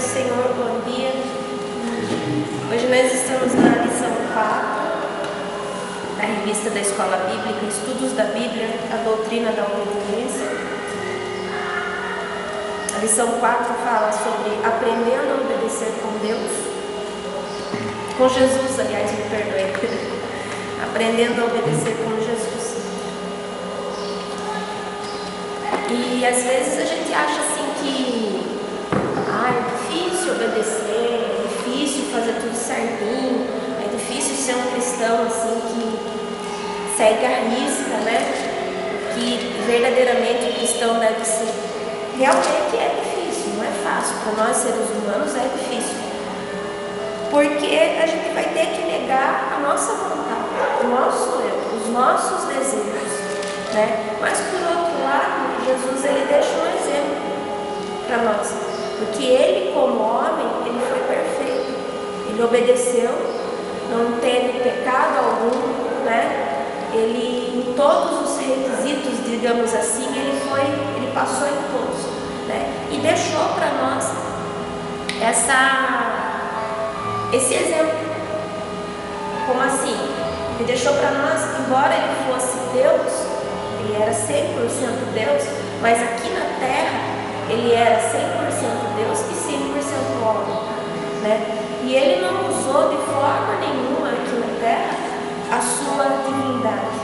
Senhor, bom dia. Hoje nós estamos na lição 4 da revista da Escola Bíblica, Estudos da Bíblia, a Doutrina da Obediência. A lição 4 fala sobre aprendendo a obedecer com Deus, com Jesus, aliás, me perdoe. Aprendendo a obedecer com Jesus. E às vezes a gente acha assim que é difícil obedecer, é difícil fazer tudo certinho, é difícil ser um cristão assim que segue a risca, né? Que verdadeiramente o cristão deve ser. Realmente é difícil, não é fácil. Para nós seres humanos é difícil. Porque a gente vai ter que negar a nossa vontade, o nosso eu, os nossos desejos, né? Mas por outro lado, Jesus ele deixa um exemplo para nós, porque ele como homem, ele foi perfeito, ele obedeceu, não teve pecado algum, né? Ele, em todos os requisitos, digamos assim, ele passou em todos, né? E deixou para nós esse exemplo. Como assim? Ele deixou para nós, embora ele fosse Deus, ele era 100% Deus, mas aqui na terra ele era 100% Deus e 100% homem, né? E ele não usou de forma nenhuma aqui na terra a sua divindade.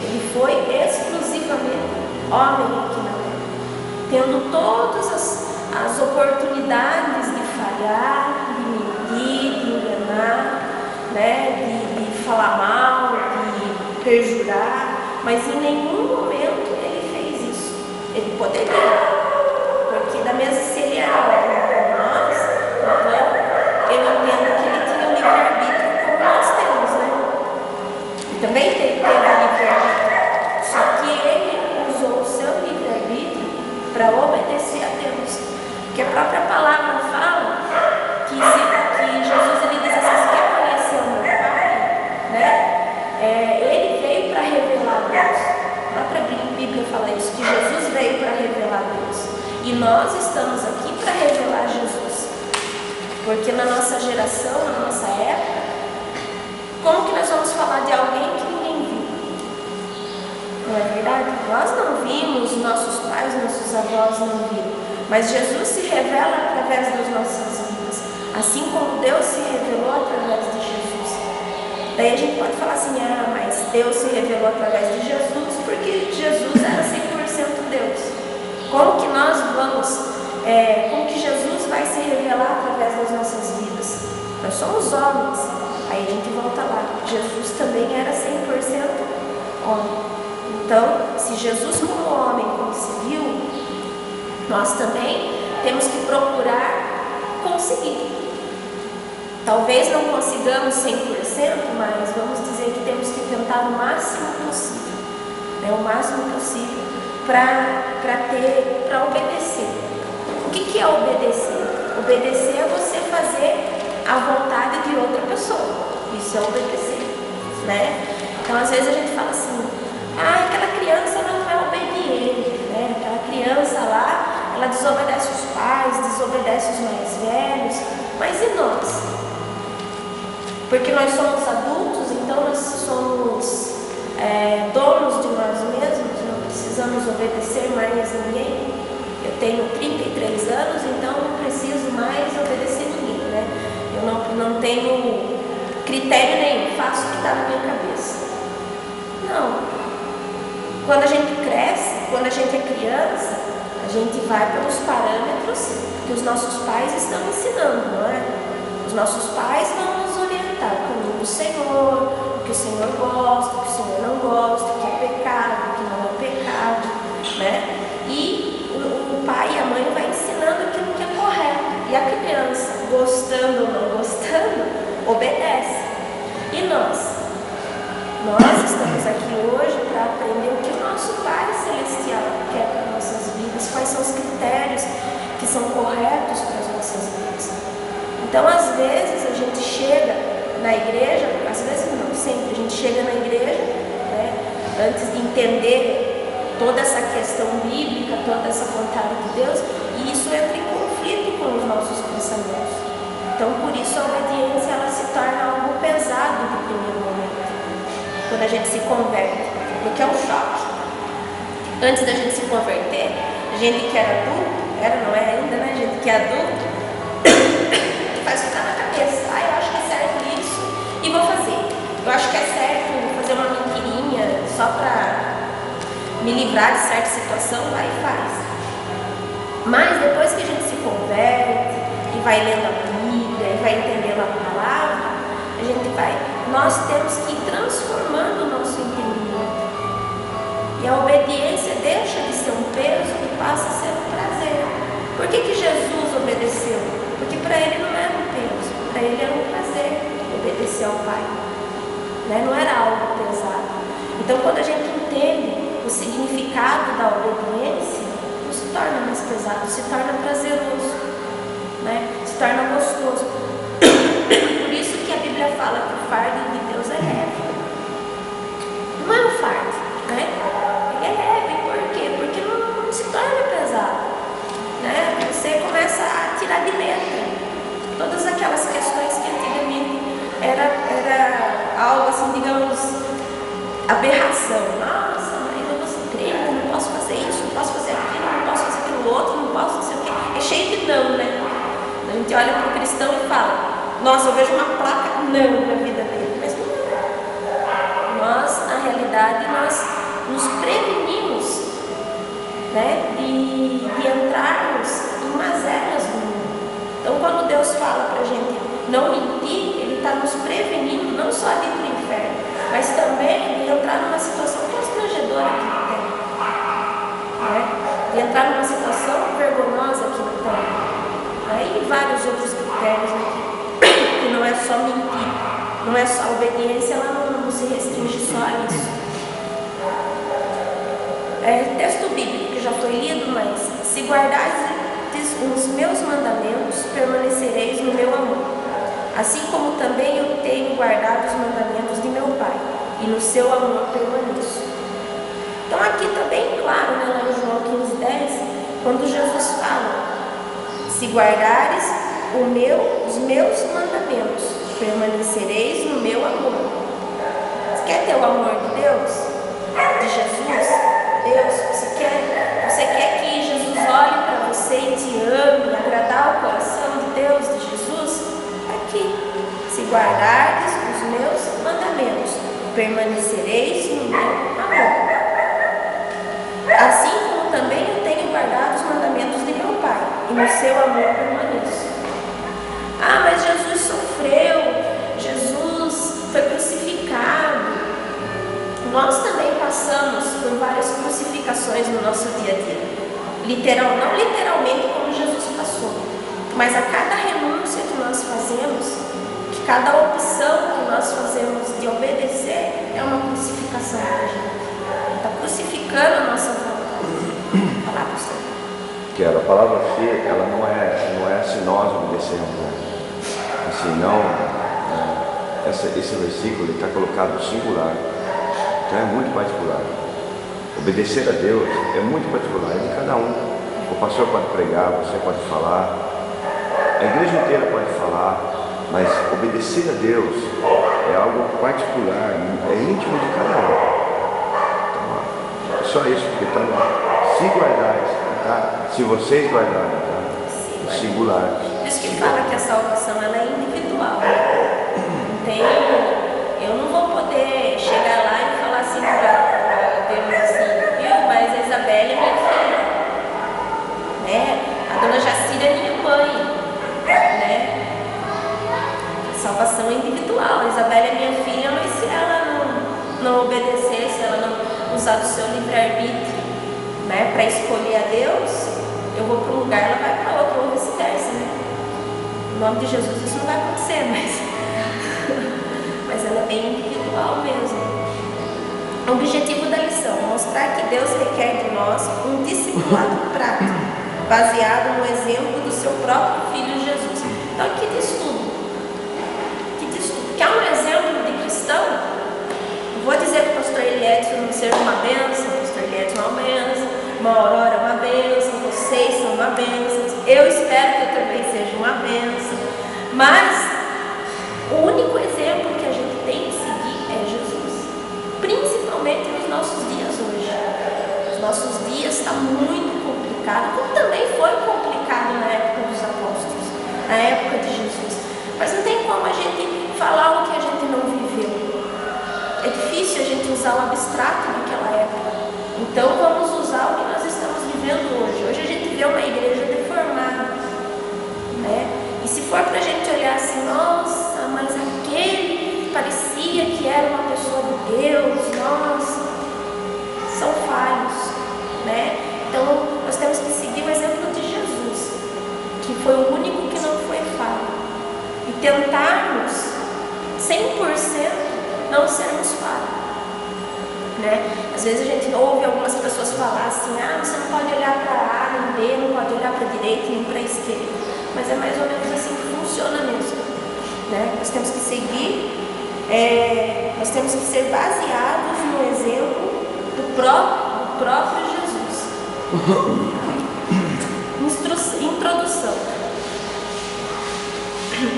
Ele foi exclusivamente homem aqui na terra, tendo todas as oportunidades de falhar, de mentir, de enganar, né? de falar mal, de perjurar, mas em nenhum momento ele fez isso. Ele poderia, porque da mesma se ele era homem como nós, então eu entendo que ele tinha um livre-arbítrio como nós temos, né? E também teve livre-arbítrio, só que ele usou o seu livre-arbítrio para obedecer a Deus, porque a própria palavra fala que Jesus ele diz assim: se quer conhecer o meu Pai, né? Ele veio para revelar Deus. A própria Bíblia fala isso, que Jesus veio para revelar Deus. E nós estamos aqui para revelar Jesus. Porque na nossa geração, na nossa época, como que nós vamos falar de alguém que ninguém viu? Não é verdade? Nós não vimos, nossos pais, nossos avós não viram. Mas Jesus se revela através das nossas vidas. Assim como Deus se revelou através de Jesus. Daí a gente pode falar assim: mas Deus se revelou através de Jesus, porque Jesus era 100% Deus. Como que nós como que Jesus vai se revelar através das nossas vidas? Nós somos homens. Aí a gente volta lá. Jesus também era 100% homem. Então, se Jesus como homem conseguiu, nós também temos que procurar conseguir. Talvez não consigamos 100%, mas vamos dizer que temos que tentar o máximo possível, né? O máximo possível para obedecer. O que é obedecer? Obedecer é você fazer a vontade de outra pessoa. Isso é obedecer, né? Então às vezes a gente fala assim: aquela criança não é obediente, né? Aquela criança lá, ela desobedece os pais, desobedece os mais velhos. Mas e nós? Porque nós somos adultos, então nós somos donos de nós mesmos, não precisamos obedecer mais a ninguém. Eu tenho 33 anos, então não preciso mais obedecer a ninguém, né? Eu não tenho critério nenhum, faço o que está na minha cabeça. Não. Quando a gente cresce, quando a gente é criança, a gente vai pelos parâmetros que os nossos pais estão ensinando, não é? Os nossos pais vão nos orientar o caminho do Senhor, o que o Senhor gosta, o que o Senhor não gosta, o que é pecado, o que não é pecado, né? E o pai e a mãe vai ensinando aquilo que é correto. E a criança, gostando ou não gostando, obedece. E nós? Nós estamos aqui hoje para aprender o que o nosso Pai Celestial quer para nossas vidas, quais são os critérios que são corretos para as nossas vidas. Então, às vezes, a gente chega na igreja, às vezes não, sempre, a gente chega na igreja, né, antes de entender toda essa questão bíblica, toda essa vontade de Deus, e isso entra em conflito com os nossos princípios. quando a gente se converte, porque é um choque. Antes da gente se converter, a gente que era adulto, não é ainda, né? A gente que é adulto, faz ficar na cabeça, eu acho que é certo isso e vou fazer. Eu acho que é certo fazer uma mentirinha só para me livrar de certa situação, vai e faz. Mas depois que a gente se converte e vai lendo a Bíblia e vai entendendo a palavra, nós temos que ir transformando o nosso entendimento. E a obediência deixa de ser um peso e passa a ser um prazer. Por que Jesus obedeceu? Porque para ele não era um peso, para ele era um prazer obedecer ao Pai. Não era algo pesado. Então, quando a gente entende o significado da obediência, não se torna mais pesado, se torna prazeroso, se torna gostoso. Por isso que a Bíblia fala que o fardo de Deus é leve. Não é um fardo, ele é leve. Por quê? Porque não se torna pesado. Você começa a tirar de letra todas aquelas questões que antigamente era algo assim, digamos, aberração. Nossa, mas eu vou ser crente, não posso fazer isso, não posso fazer aquilo, não posso fazer aquilo outro, não posso não sei o quê. É cheio de não, A gente olha para o cristão e fala, nossa, eu vejo uma placa não na vida dele, mas não é. Nós, na realidade, nós nos prevenimos de entrarmos em mazelas do mundo. Então, quando Deus fala para a gente não mentir, Ele está nos prevenindo não só de ir para o inferno, mas também de entrar numa situação constrangedora aqui no tempo, de entrar numa situação vergonhosa aqui no tempo. E vários outros critérios aqui, que não é só mentir, não é só obediência, ela não se restringe só a isso. Texto bíblico que já foi lido, mas se guardardes os meus mandamentos, permanecereis no meu amor, assim como também eu tenho guardado os mandamentos de meu Pai, e no seu amor permaneço. Então aqui está bem claro, lá em João 15:10, quando Jesus fala, se guardares os meus mandamentos, permanecereis no meu amor. Você quer ter o amor de Deus? De Jesus? Deus, você quer que Jesus olhe para você e te ame, agradar o coração de Deus, de Jesus? Aqui, se guardardes os meus mandamentos, permanecereis no meu amor. Assim como também eu tenho guardado os mandamentos de meu Pai, e no seu amor permaneço. Mas Jesus sofreu, Jesus foi crucificado. Nós também passamos por várias crucificações no nosso dia a dia. Não literalmente como Jesus passou, mas a cada renúncia que nós fazemos, que cada opção que nós fazemos de obedecer é uma crucificação para a gente. Está crucificando a nossa vontade. Falar, pastor. Quero, a palavra fé, ela não é assim nós obedecemos. Assim, não, esse versículo está colocado singular. Então é muito particular. Obedecer a Deus é muito particular, é de cada um. O pastor pode pregar, você pode falar, a igreja inteira pode falar, mas obedecer a Deus é algo particular, é íntimo de cada um. Então, é só isso, porque está se guardares, se vocês guardarem, o singular. Por isso que ele fala que a salvação ela é individual. Eu não vou poder chegar lá e falar assim para Deus assim, viu? Mas a Isabelle é minha filha, A dona Jacira é minha mãe, A salvação é individual. A Isabelle é minha filha, mas se ela não obedecer, se ela não usar do seu livre-arbítrio, para escolher a Deus, eu vou para um lugar, ela vai para outro, ou vice-versa, No nome de Jesus isso não vai acontecer, mas ela é bem individual mesmo. O objetivo da lição é mostrar que Deus requer de nós um discipulado prático, baseado no exemplo do seu próprio Filho Jesus. Então aqui diz tudo. Quer um exemplo de cristão? Não vou dizer que o pastor Eliedson não seja uma bênção, o pastor Eliedson é uma bênção, uma Aurora é uma bênção, vocês são uma bênção, eu espero que eu também seja uma bênção, mas o único exemplo que a gente tem que seguir é Jesus. muito complicado, como também foi complicado na época dos apóstolos, na época de Jesus. Mas não tem como a gente falar o que a gente não viveu. É difícil a gente usar o abstrato daquela época. Então vamos usar o que nós estamos vivendo hoje. Hoje a gente vê uma igreja deformada, né? E se for para a gente olhar assim, nossa, mas aquele que parecia que era uma pessoa de Deus, nossa, são falhos, né? Então nós temos que seguir o exemplo de Jesus, que foi o único que não foi falho, e tentarmos 100% não sermos falhos, né? Às vezes a gente ouve algumas pessoas falar assim, você não pode olhar para A nem B, não pode olhar para a direita nem para a esquerda, mas é mais ou menos assim que funciona mesmo, né? Nós temos que seguir, nós temos que ser baseados no exemplo do próprio Jesus. Introdução.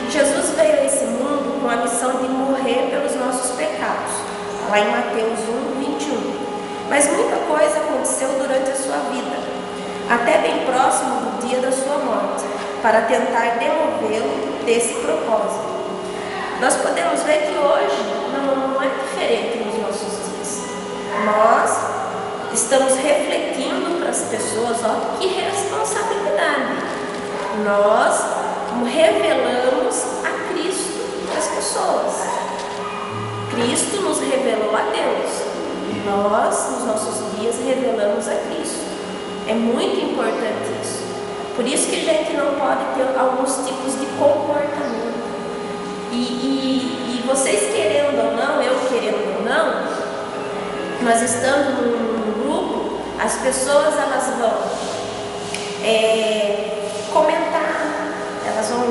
Jesus veio a esse mundo com a missão de morrer pelos nossos pecados, lá em Mateus 1:21. Mas muita coisa aconteceu durante a sua vida, até bem próximo do dia da sua morte, para tentar demovê-lo desse propósito. Nós podemos ver que hoje não é diferente nos nossos dias. Nós estamos refletindo para as pessoas, que responsabilidade. Nós revelamos a Cristo para as pessoas. Cristo nos revelou a Deus. Nós, nos nossos dias, revelamos a Cristo. É muito importante isso. Por isso que a gente não pode ter alguns tipos de comportamento. E vocês querendo ou não, eu querendo ou não, nós estando num grupo, as pessoas elas vão comentar, elas vão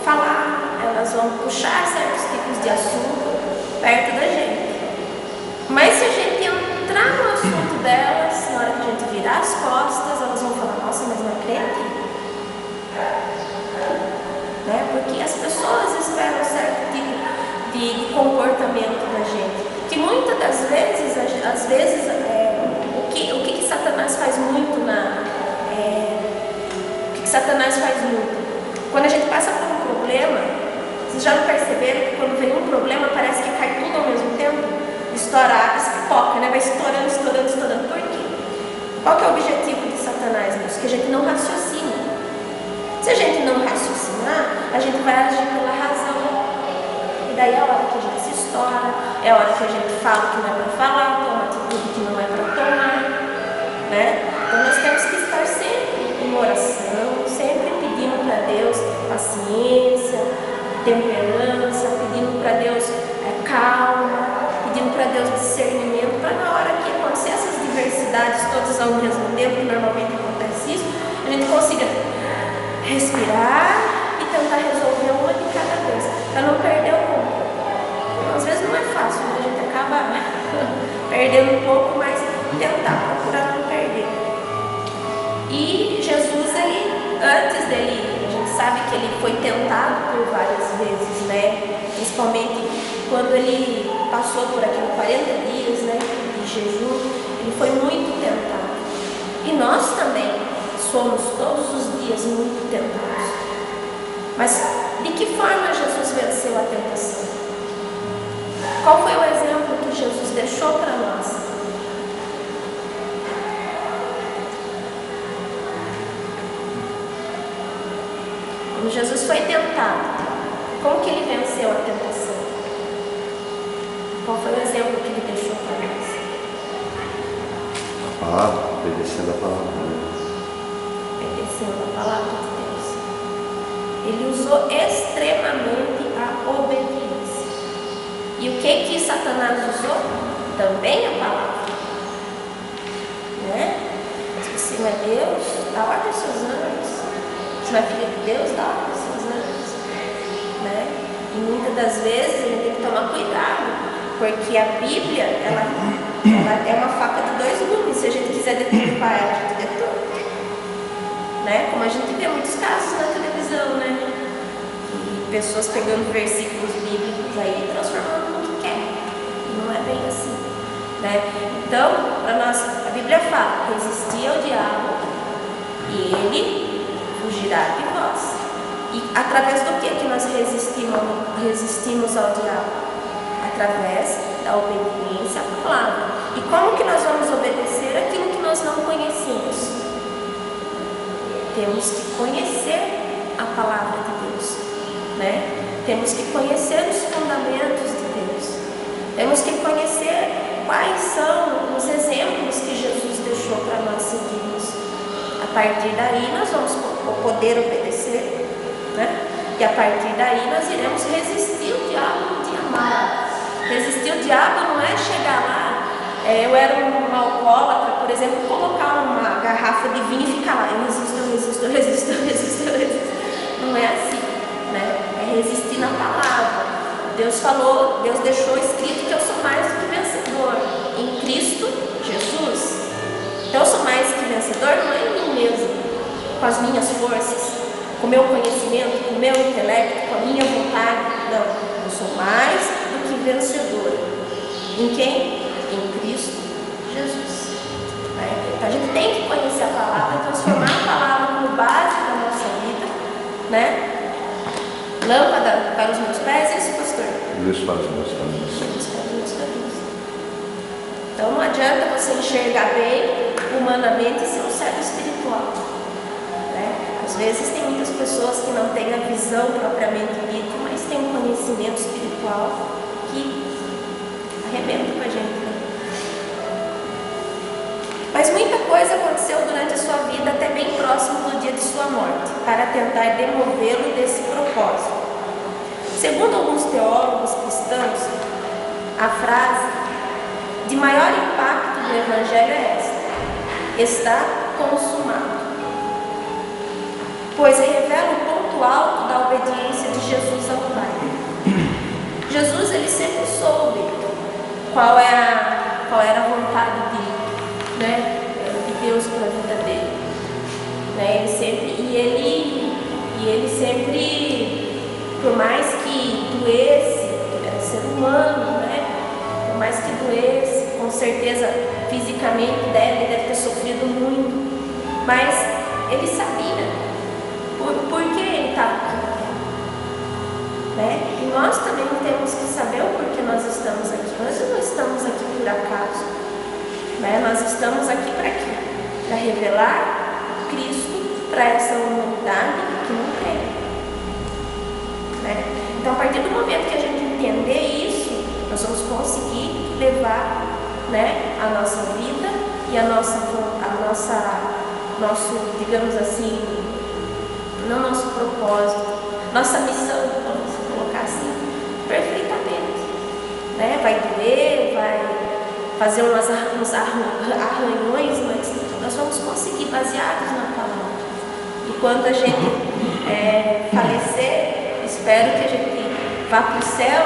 falar, elas vão puxar certos tipos de assunto perto da gente. Mas se a gente entrar no assunto delas, na hora que a gente virar as costas, elas vão falar, nossa, mas não é crente? Né? Porque as pessoas esperam certo tipo de comportamento da gente. Que muitas das vezes, o que Satanás faz muito Satanás faz muito? Quando a gente passa por um problema, vocês já perceberam que quando vem um problema parece que cai tudo ao mesmo tempo? Estoura, pipoca, né? Vai estourando. Por quê? Qual que é o objetivo de Satanás nisso? Que a gente não raciocine. Se a gente não raciocinar, a gente vai agir pela razão. E daí é a hora que a gente se estoura, é a hora que a gente fala que não é para falar, toma atitude que não é para tomar, né? Então nós temos que estar sempre em oração, sempre pedindo para Deus paciência, temperança, pedindo para Deus calma, pedindo para Deus discernimento, para na hora que acontecer essas diversidades todas ao mesmo tempo, normalmente acontece isso, a gente consiga respirar e tentar resolver uma de cada vez, para não perder o pouco. Às vezes não é fácil, né? A gente acaba perdendo um pouco, mas tentar procurar não perder. E Jesus, antes dele, a gente sabe que ele foi tentado por várias vezes, né? Principalmente quando ele passou por aqueles 40 dias, né, de jejum, ele foi muito tentado. E nós também somos todos os dias muito tentados. Mas de que forma Jesus venceu a tentação? Qual foi o exemplo que Jesus deixou para nós? Quando Jesus foi tentado, como que ele venceu a tentação? Qual foi o exemplo que ele deixou para nós? A palavra, obedecendo a palavra de Deus. Obedecendo a palavra de Deus. Ele usou extremamente a obediência. E o que Satanás usou? Também a palavra. Né? Se você não é Deus, dá ordem aos seus anjos. Se não é filho de Deus, dá ordem aos seus anjos. Né? E muitas das vezes a gente tem que tomar cuidado, porque a Bíblia ela é uma faca de dois gumes. Se a gente quiser deturpar ela, a gente deturpa. Né? Como a gente vê muitos casos na televisão, né? E pessoas pegando versículos bíblicos aí e transformando no que quer. E não é bem assim. Né? Então, para nós, a Bíblia Bíblia fala: resisti ao diabo e ele fugirá de vós. E através do que nós resistimos ao diabo? Através da obediência à palavra. E como que nós vamos obedecer aquilo que nós não conhecemos? Temos que conhecer a palavra de Deus, né? Temos que conhecer os fundamentos de Deus. Temos que conhecer quais são os exemplos que Jesus deixou para nós seguirmos. A partir daí nós vamos poder obedecer, né? E a partir daí nós iremos resistir o diabo no dia mau. Resistir o diabo não é chegar lá, eu era um alcoólatra, por exemplo, colocar uma garrafa de vinho e ficar lá, eu resisto. Não é assim, né? É resistir na palavra. Deus falou, Deus deixou escrito que eu sou mais do que vencedor em Cristo Jesus. Então eu sou mais que vencedor, não é em mim mesmo, com as minhas forças, com o meu conhecimento, com o meu intelecto, com a minha vontade. Não, eu sou mais do que vencedor. Em quem? Em Cristo Jesus. Então a gente tem que conhecer a palavra, transformar a palavra como base da nossa vida, né? Lâmpada para os meus pés, isso, pastor? Luz para os meus caminhos. Luz para os meus caminhos. Então não adianta você enxergar bem humanamente sem um cego espiritual, né? Às vezes tem muitas pessoas que não têm a visão propriamente dita, mas têm um conhecimento espiritual que arrebenta com a gente, né? Mas muita coisa aconteceu durante a sua vida, até bem próximo do dia de sua morte, para tentar demovê-lo desse propósito. Segundo alguns teólogos cristãos, a frase de maior impacto do Evangelho é esta: está consumado. Pois revela o ponto alto da obediência de Jesus ao Pai. Jesus, ele sempre soube qual era a vontade de Deus para a vida dele, né? Ele sempre, por mais que doesse, ele era ser humano, né? Por mais que doesse, com certeza fisicamente ele deve ter sofrido muito, mas ele sabia por que ele estava aqui, né? E nós também temos que saber o porquê nós estamos aqui. Nós não estamos aqui por acaso, né? Nós estamos aqui para quê? Para revelar Cristo para essa humanidade que não tem, né? Então, a partir do momento que a gente entender isso, nós vamos conseguir levar, né, a nossa vida e nosso, digamos assim, no nosso propósito, nossa missão, vamos colocar assim, perfeitamente, né? Vai doer, vai fazer uns arranhões, mas nós vamos conseguir, baseados na palavra. E quando a gente falecer, espero que a gente vá para o céu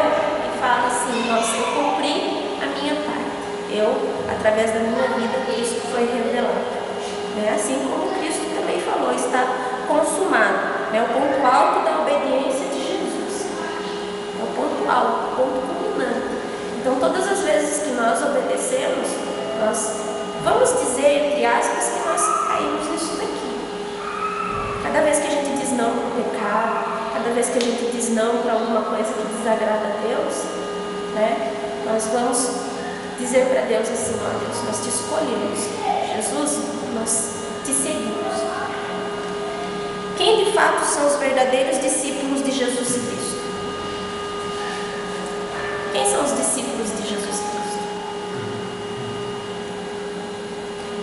e fale assim: nossa, eu cumpri a minha parte. Através da minha vida, Cristo foi revelado, né? Assim como Cristo também falou, está consumado, né? O ponto alto da obediência de Jesus. É o ponto alto, o ponto culminante. Então, todas as vezes que nós obedecemos, nós vamos dizer, entre aspas, que nós caímos nisso daqui. Cada vez que a gente diz não para o pecado, cada vez que a gente diz não para alguma coisa que desagrada a Deus, né? Nós vamos dizer para Deus assim: ó Deus, nós te escolhemos. Jesus, nós te seguimos. Quem de fato são os verdadeiros discípulos de Jesus Cristo? Quem são os discípulos de Jesus Cristo?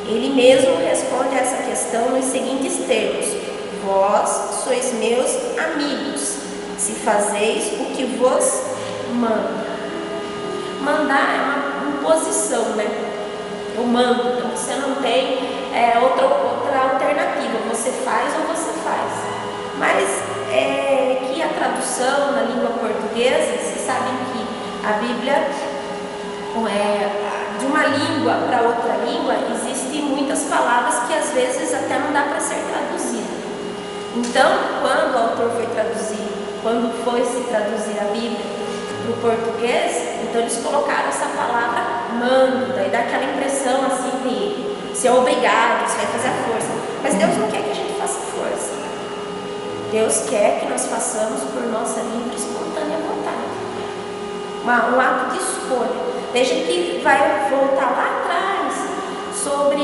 Ele mesmo responde a essa questão nos seguintes termos: vós sois meus amigos, se fazeis o que vos mando. Mandar é uma imposição, né? Eu mando, então você não tem outra alternativa, você faz ou você faz. Mas que a tradução na língua portuguesa, vocês sabem que a Bíblia, de uma língua para outra língua, existem muitas palavras que às vezes até não dá para ser traduzida. Então, quando o autor foi traduzir, quando foi se traduzir a Bíblia para o português, então eles colocaram essa palavra mando, daí dá aquela impressão assim de ser obrigado, você vai fazer a força. Mas Deus não quer que a gente faça força. Deus quer que nós façamos por nossa livre e espontânea vontade. Um ato de escolha. Daí a gente vai voltar lá atrás sobre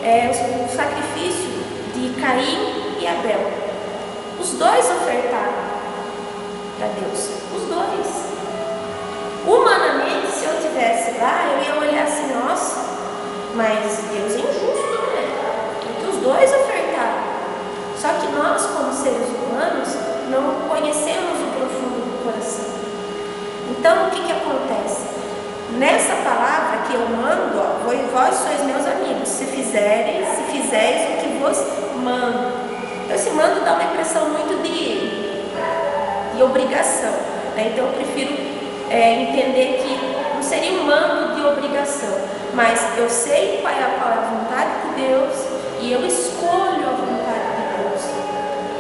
o sacrifício de Caim e Abel. Os dois ofertaram para Deus. Os dois. Humanamente, se eu estivesse lá, eu ia olhar assim, nossa, mas Deus é injusto, né? Porque os dois ofertaram. Só que nós, como seres humanos, não conhecemos o profundo do coração. Então, o que acontece? Nessa palavra que eu mando, vós sois meus amigos, se fizeres o que vos mando. Então, esse mando dá uma impressão muito de obrigação, né? Então, eu prefiro entender que não seria um mando de obrigação, mas eu sei qual é a vontade de Deus e eu escolho a vontade de Deus.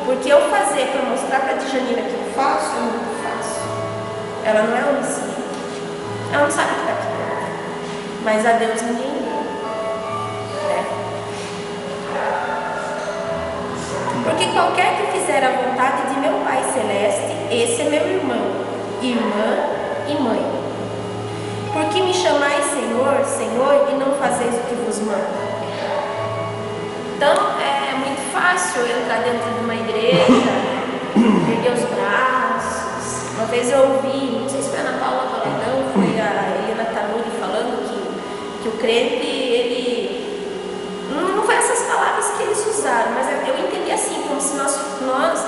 Porque eu fazer para mostrar para a Djanira que eu faço, é muito fácil. Ela não é onisciente. Ela não sabe o que está aqui dentro. Mas a Deus ninguém vê. Né? Porque qualquer que fizer a vontade de meu Pai Celeste, esse é meu irmão, irmã e mãe. Porque me chamais Senhor, Senhor, e não fazeis o que vos mando. Então é muito fácil eu entrar dentro de uma igreja, erguer os braços. Uma vez eu ouvi, não sei se foi a Ana Paula Valedão, foi a Helena Tanuri falando que o crente, ele não foi essas palavras que eles usaram, mas eu entendi assim, como se nós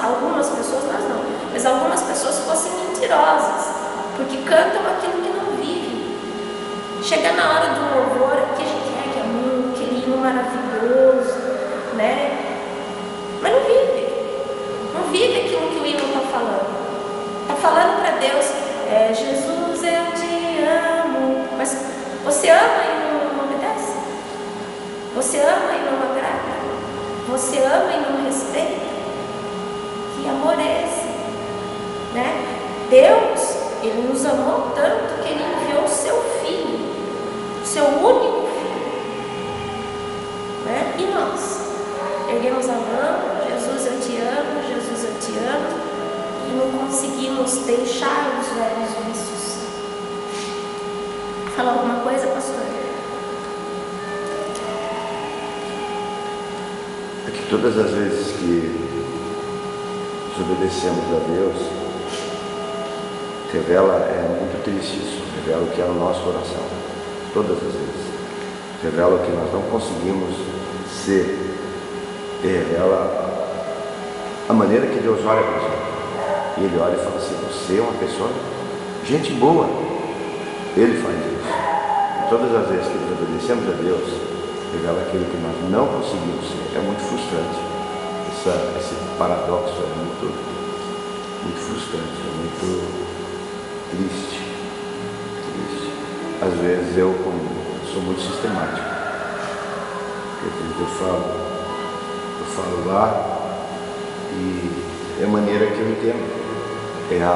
algumas pessoas, nós não, mas algumas pessoas fossem mentirosas, porque cantam aquilo que não vivem. Chega na hora do louvor, que a gente que é muito, aquele hino maravilhoso, né? Mas não vive aquilo que o hino está falando. Está falando para Deus, Jesus, eu te amo. Mas você ama e não obedece? Você ama e não agrada? Você ama e não respeita? Que amor é esse? Né? Deus, Ele nos amou tanto que Ele enviou o seu Filho, o seu único Filho. Né? E nós? Erguemos a mão, Jesus eu te amo, Jesus eu te amo, e não conseguimos deixar os velhos vícios. Fala alguma coisa, pastor? É que todas as vezes que desobedecemos a Deus, revela, é muito triste isso, revela o que é o nosso coração, todas as vezes. Revela o que nós não conseguimos ser, e revela a maneira que Deus olha para nós. E Ele olha e fala assim, você é uma pessoa, gente boa. Ele faz isso. E todas as vezes que desobedecemos a Deus, revela aquilo que nós não conseguimos ser. É muito frustrante. Esse paradoxo é muito frustrante, é muito triste. Às vezes eu sou muito sistemático. Eu falo lá e é a maneira que eu entendo. É A.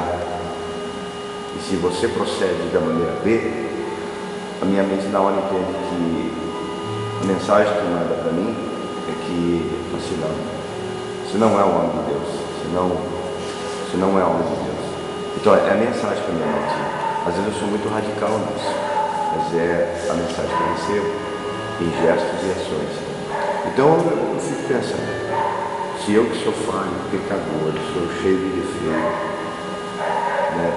E se você procede da maneira B, a minha mente na hora entende que a mensagem que manda para mim é que você não é o homem de Deus, você não é o homem de Deus. Então é a mensagem que a minha mente. Às vezes eu sou muito radical nisso, mas é a mensagem que eu recebo em gestos e ações. Então eu fico pensando, se eu que sou falho, pecador, sou cheio de defeito, né,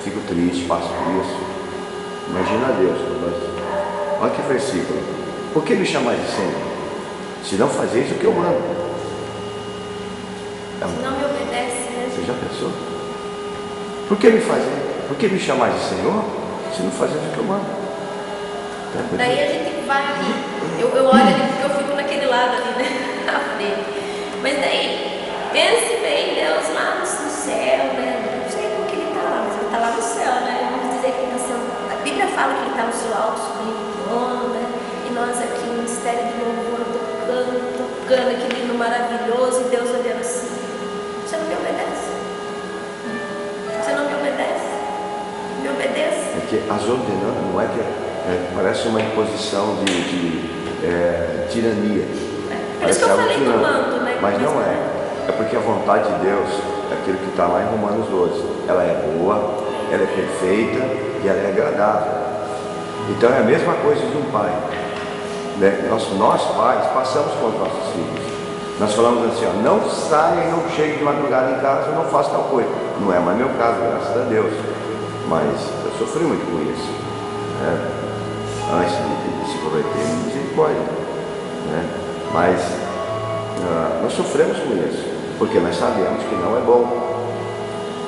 fico triste, passo por isso, imagina Deus. Olha que versículo. Por que me chamais de Senhor? Se não fazeis o que eu mando. Se não me obedece, né? Você já pensou? Por que me chamais de Senhor? Se não fazeis o que eu mando. Daí a gente vai ali. Eu olho ali porque eu fico naquele lado ali, né? Na frente. Mas daí, pense bem, Deus lá no céu, né? Não sei como que Ele está lá, mas Ele está lá no céu, né? Vamos dizer que Ele está sendo... A Bíblia fala que Ele está no seu alto, sublime trono, né? E nós aqui no ministério de louvor, tocando aquele hino maravilhoso, e Deus olhando assim. Você não me obedece? Você não me obedece? Me obedeça. Porque as ordenanças, não é que parece uma imposição de tirania. Por isso que eu falei do manto, né? Mas não é. É porque a vontade de Deus é aquilo que está lá em Romanos 12. Ela é boa, ela é perfeita e ela é agradável. Então é a mesma coisa de um pai. Né? Nós pais passamos com os nossos filhos. Nós falamos assim, ó, não saia e não chegue de madrugada em casa, não faça tal coisa. Não é mais meu caso, graças a Deus. Mas eu sofri muito com isso. Né? Antes de se converter, misericórdia. Né? Mas nós sofremos com isso, porque nós sabemos que não é bom.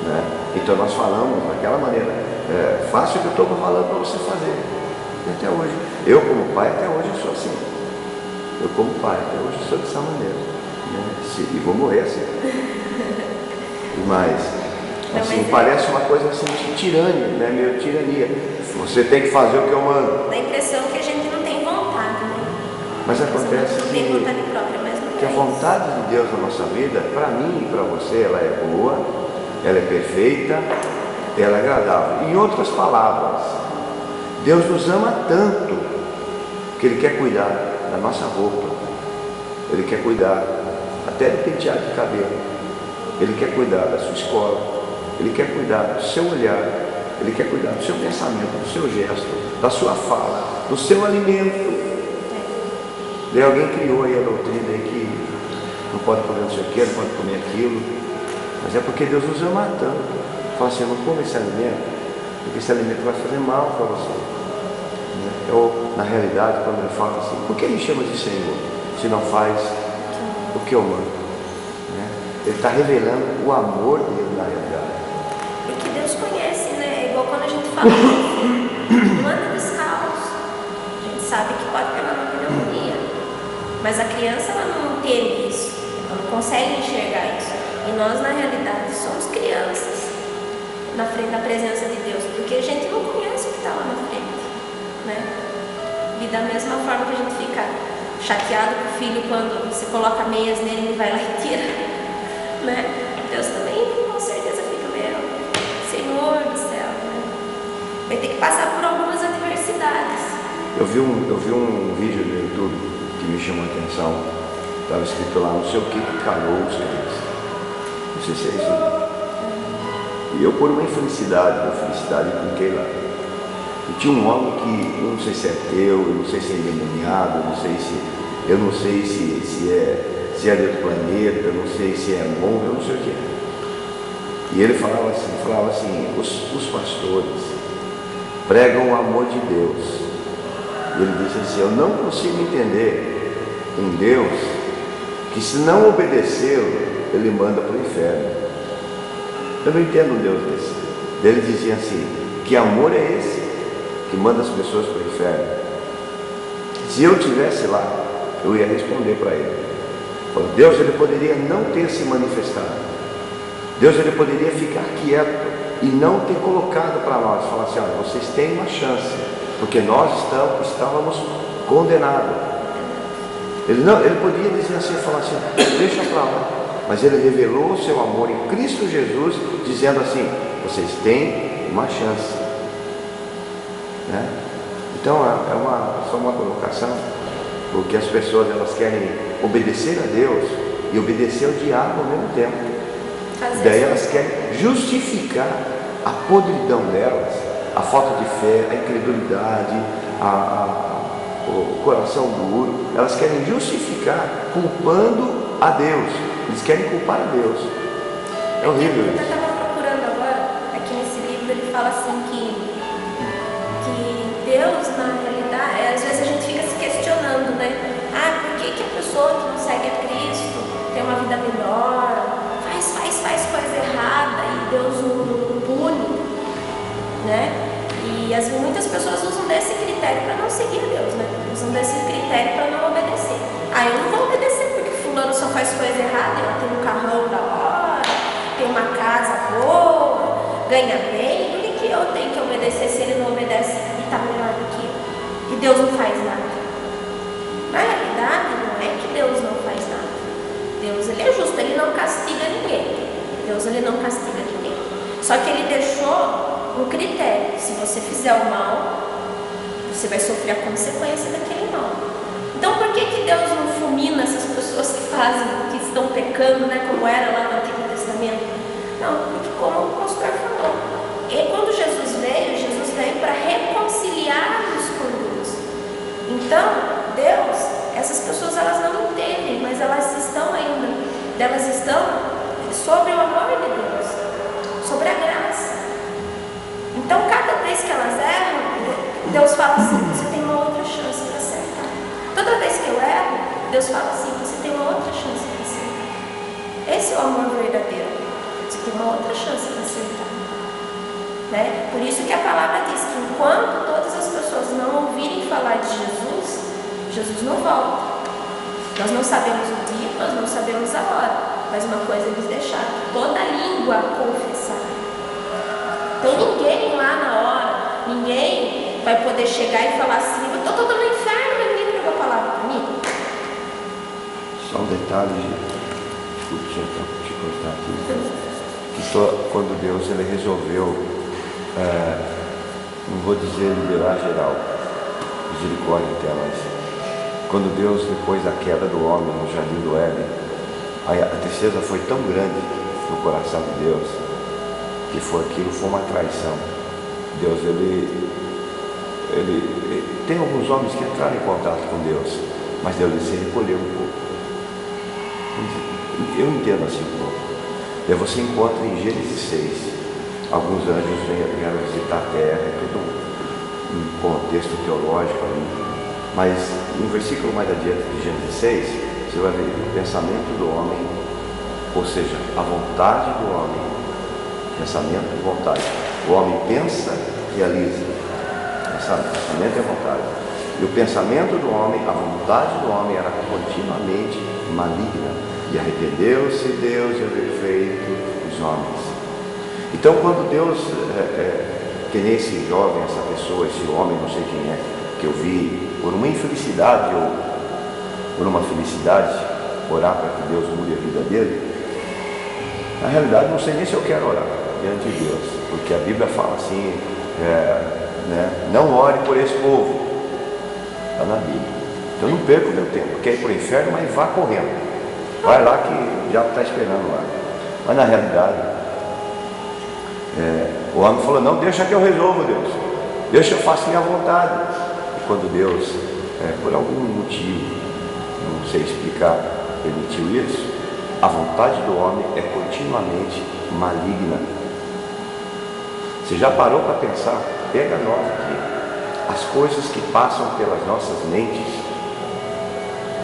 Né? Então nós falamos daquela maneira, faça o que eu estou falando para você fazer. E até hoje, eu como pai, até hoje eu sou assim. Eu como pai, até hoje eu sou dessa maneira. Né? E vou morrer assim. Mas, assim, parece uma coisa assim de tirania, né? Meio tirania. Você tem que fazer o que eu mando. Dá a impressão que a gente não tem vontade, né? Mas acontece não tem vontade própria, mas não que a vontade de Deus na nossa vida, para mim e para você, ela é boa, ela é perfeita, ela é agradável. Em outras palavras, Deus nos ama tanto que Ele quer cuidar da nossa roupa, Ele quer cuidar até do penteado de cabelo, Ele quer cuidar da sua escola, Ele quer cuidar do seu olhar, Ele quer cuidar do seu pensamento, do seu gesto, da sua fala, do seu alimento. Daí alguém criou aí a doutrina aí que não pode comer não sei o que, não pode comer aquilo, mas é porque Deus nos ama tanto. Fala assim, não come esse alimento, porque esse alimento vai fazer mal para você. Ou, na realidade, quando ele fala assim, por que me chama de Senhor, se não faz o que eu mando? Ele está revelando o amor dele na realidade. E que Deus conhece, né? É igual quando a gente fala, não anda descalço. A gente sabe que pode pegar uma pneumonia. Mas a criança, ela não teve isso. Ela não consegue enxergar isso. E nós, na realidade, somos crianças na frente da presença de Deus. Porque a gente não conhece o que está lá na frente. Né? E da mesma forma que a gente fica chateado com o filho quando você coloca meias nele e vai lá e tira, né? Deus também com certeza fica meio Senhor do céu, né? Vai ter que passar por algumas adversidades. Eu vi um vídeo no YouTube que me chamou a atenção. Estava escrito lá, não sei o que calou os crentes. Não sei se é isso. E eu, por uma infelicidade, cliquei lá. E tinha um homem que, não sei se é ateu, eu não sei se é endemoniado, eu não sei se é de outro planeta, eu não sei se é bom, eu não sei o que é. E ele falava assim, os pastores pregam o amor de Deus. E ele disse assim, eu não consigo entender um Deus que, se não obedecê-lo, ele manda para o inferno. Eu não entendo um Deus desse. Ele dizia assim, que amor é esse que manda as pessoas para o inferno? Se eu estivesse lá, eu ia responder para ele. Deus, ele poderia não ter se manifestado. Deus, ele poderia ficar quieto e não ter colocado para nós, falar assim, olha, vocês têm uma chance, porque nós estávamos condenados. Ele podia dizer assim, falar assim, deixa para lá. Mas ele revelou o seu amor em Cristo Jesus, dizendo assim, vocês têm uma chance. Né? Então só uma colocação, porque as pessoas elas querem obedecer a Deus e obedecer ao diabo ao mesmo tempo. Daí elas querem justificar a podridão delas, a falta de fé, a incredulidade, o coração duro. Elas querem justificar culpando a Deus. Eles querem culpar a Deus. É horrível isso. Eu estava procurando agora, aqui nesse livro, ele fala assim que Deus, na realidade, às vezes a gente fica se questionando, né? Por que a pessoa que não segue a Cristo tem uma vida melhor, faz coisa errada e Deus não pune, né? E muitas pessoas usam desse critério para não seguir a Deus, né? Usam desse critério para não obedecer. Eu não vou obedecer porque fulano só faz coisa errada, ele tem um carrão da hora, tem uma casa boa, ganha bem, por que eu tenho que obedecer se ele não obedece e está melhor do que eu? E Deus não faz nada. Na realidade, não é que Deus não faz nada. Deus, ele é justo, ele não castiga ninguém. Deus, ele não castiga ninguém. Só que ele deixou um critério. Se você fizer o mal, você vai sofrer a consequência daquele mal. Então por que Deus não fulmina essas pessoas que estão pecando, né, como era lá no Antigo Testamento? Não, porque como o pastor falou, quando Jesus veio para reconciliar-nos com Deus. Então, Deus, essas pessoas elas não entendem, mas elas estão sobre o amor de Deus, sobre a graça. Então, cada vez que elas erram, Deus fala assim: você tem uma outra chance para acertar. Toda vez que eu erro, Deus fala assim: você tem uma outra chance para acertar. Esse é o amor verdadeiro. Você tem uma outra chance para acertar. Né? Por isso que a palavra diz que enquanto todas as pessoas não ouvirem falar de Jesus, Jesus não volta. Nós não sabemos o dia, nós não sabemos a hora, mas uma coisa eles deixaram: toda língua confessar. Então ninguém lá na hora, ninguém vai poder chegar e falar assim: eu estou todo no inferno, mas ninguém pregou a palavra para mim. Só um detalhe, desculpe te cortar aqui, que quando Deus ele resolveu, não vou dizer liberar geral, misericórdia até, mas quando Deus, depois da queda do homem no jardim do Éden, a tristeza foi tão grande no coração de Deus, que foi uma traição. Deus, ele tem alguns homens que entraram em contato com Deus, mas Deus se recolheu um pouco. Eu entendo assim um pouco. Daí você encontra em Gênesis 6, alguns anjos vieram visitar a terra, é todo um contexto teológico ali. Mas no versículo mais adiante de Gênesis 6, você vai ver o pensamento do homem, ou seja, a vontade do homem. Pensamento e vontade. O homem pensa, realiza. Pensamento e vontade. E o pensamento do homem, a vontade do homem era continuamente maligna. E arrependeu-se Deus de haver feito os homens. Então quando Deus, que nem esse jovem, essa pessoa, esse homem, não sei quem é, que eu vi, por uma infelicidade ou por uma felicidade, orar para que Deus mude a vida dele, na realidade não sei nem se eu quero orar diante de Deus, porque a Bíblia fala assim, não ore por esse povo, está na Bíblia. Então não perca o meu tempo, quer ir para o inferno, mas vá correndo, vai lá que o diabo está esperando lá. Mas na realidade, o homem falou: não, deixa que eu resolvo, Deus, deixa eu faço minha vontade. Quando Deus, por algum motivo, não sei explicar, permitiu isso, a vontade do homem é continuamente maligna. Você já parou para pensar? Pega nós aqui, as coisas que passam pelas nossas mentes.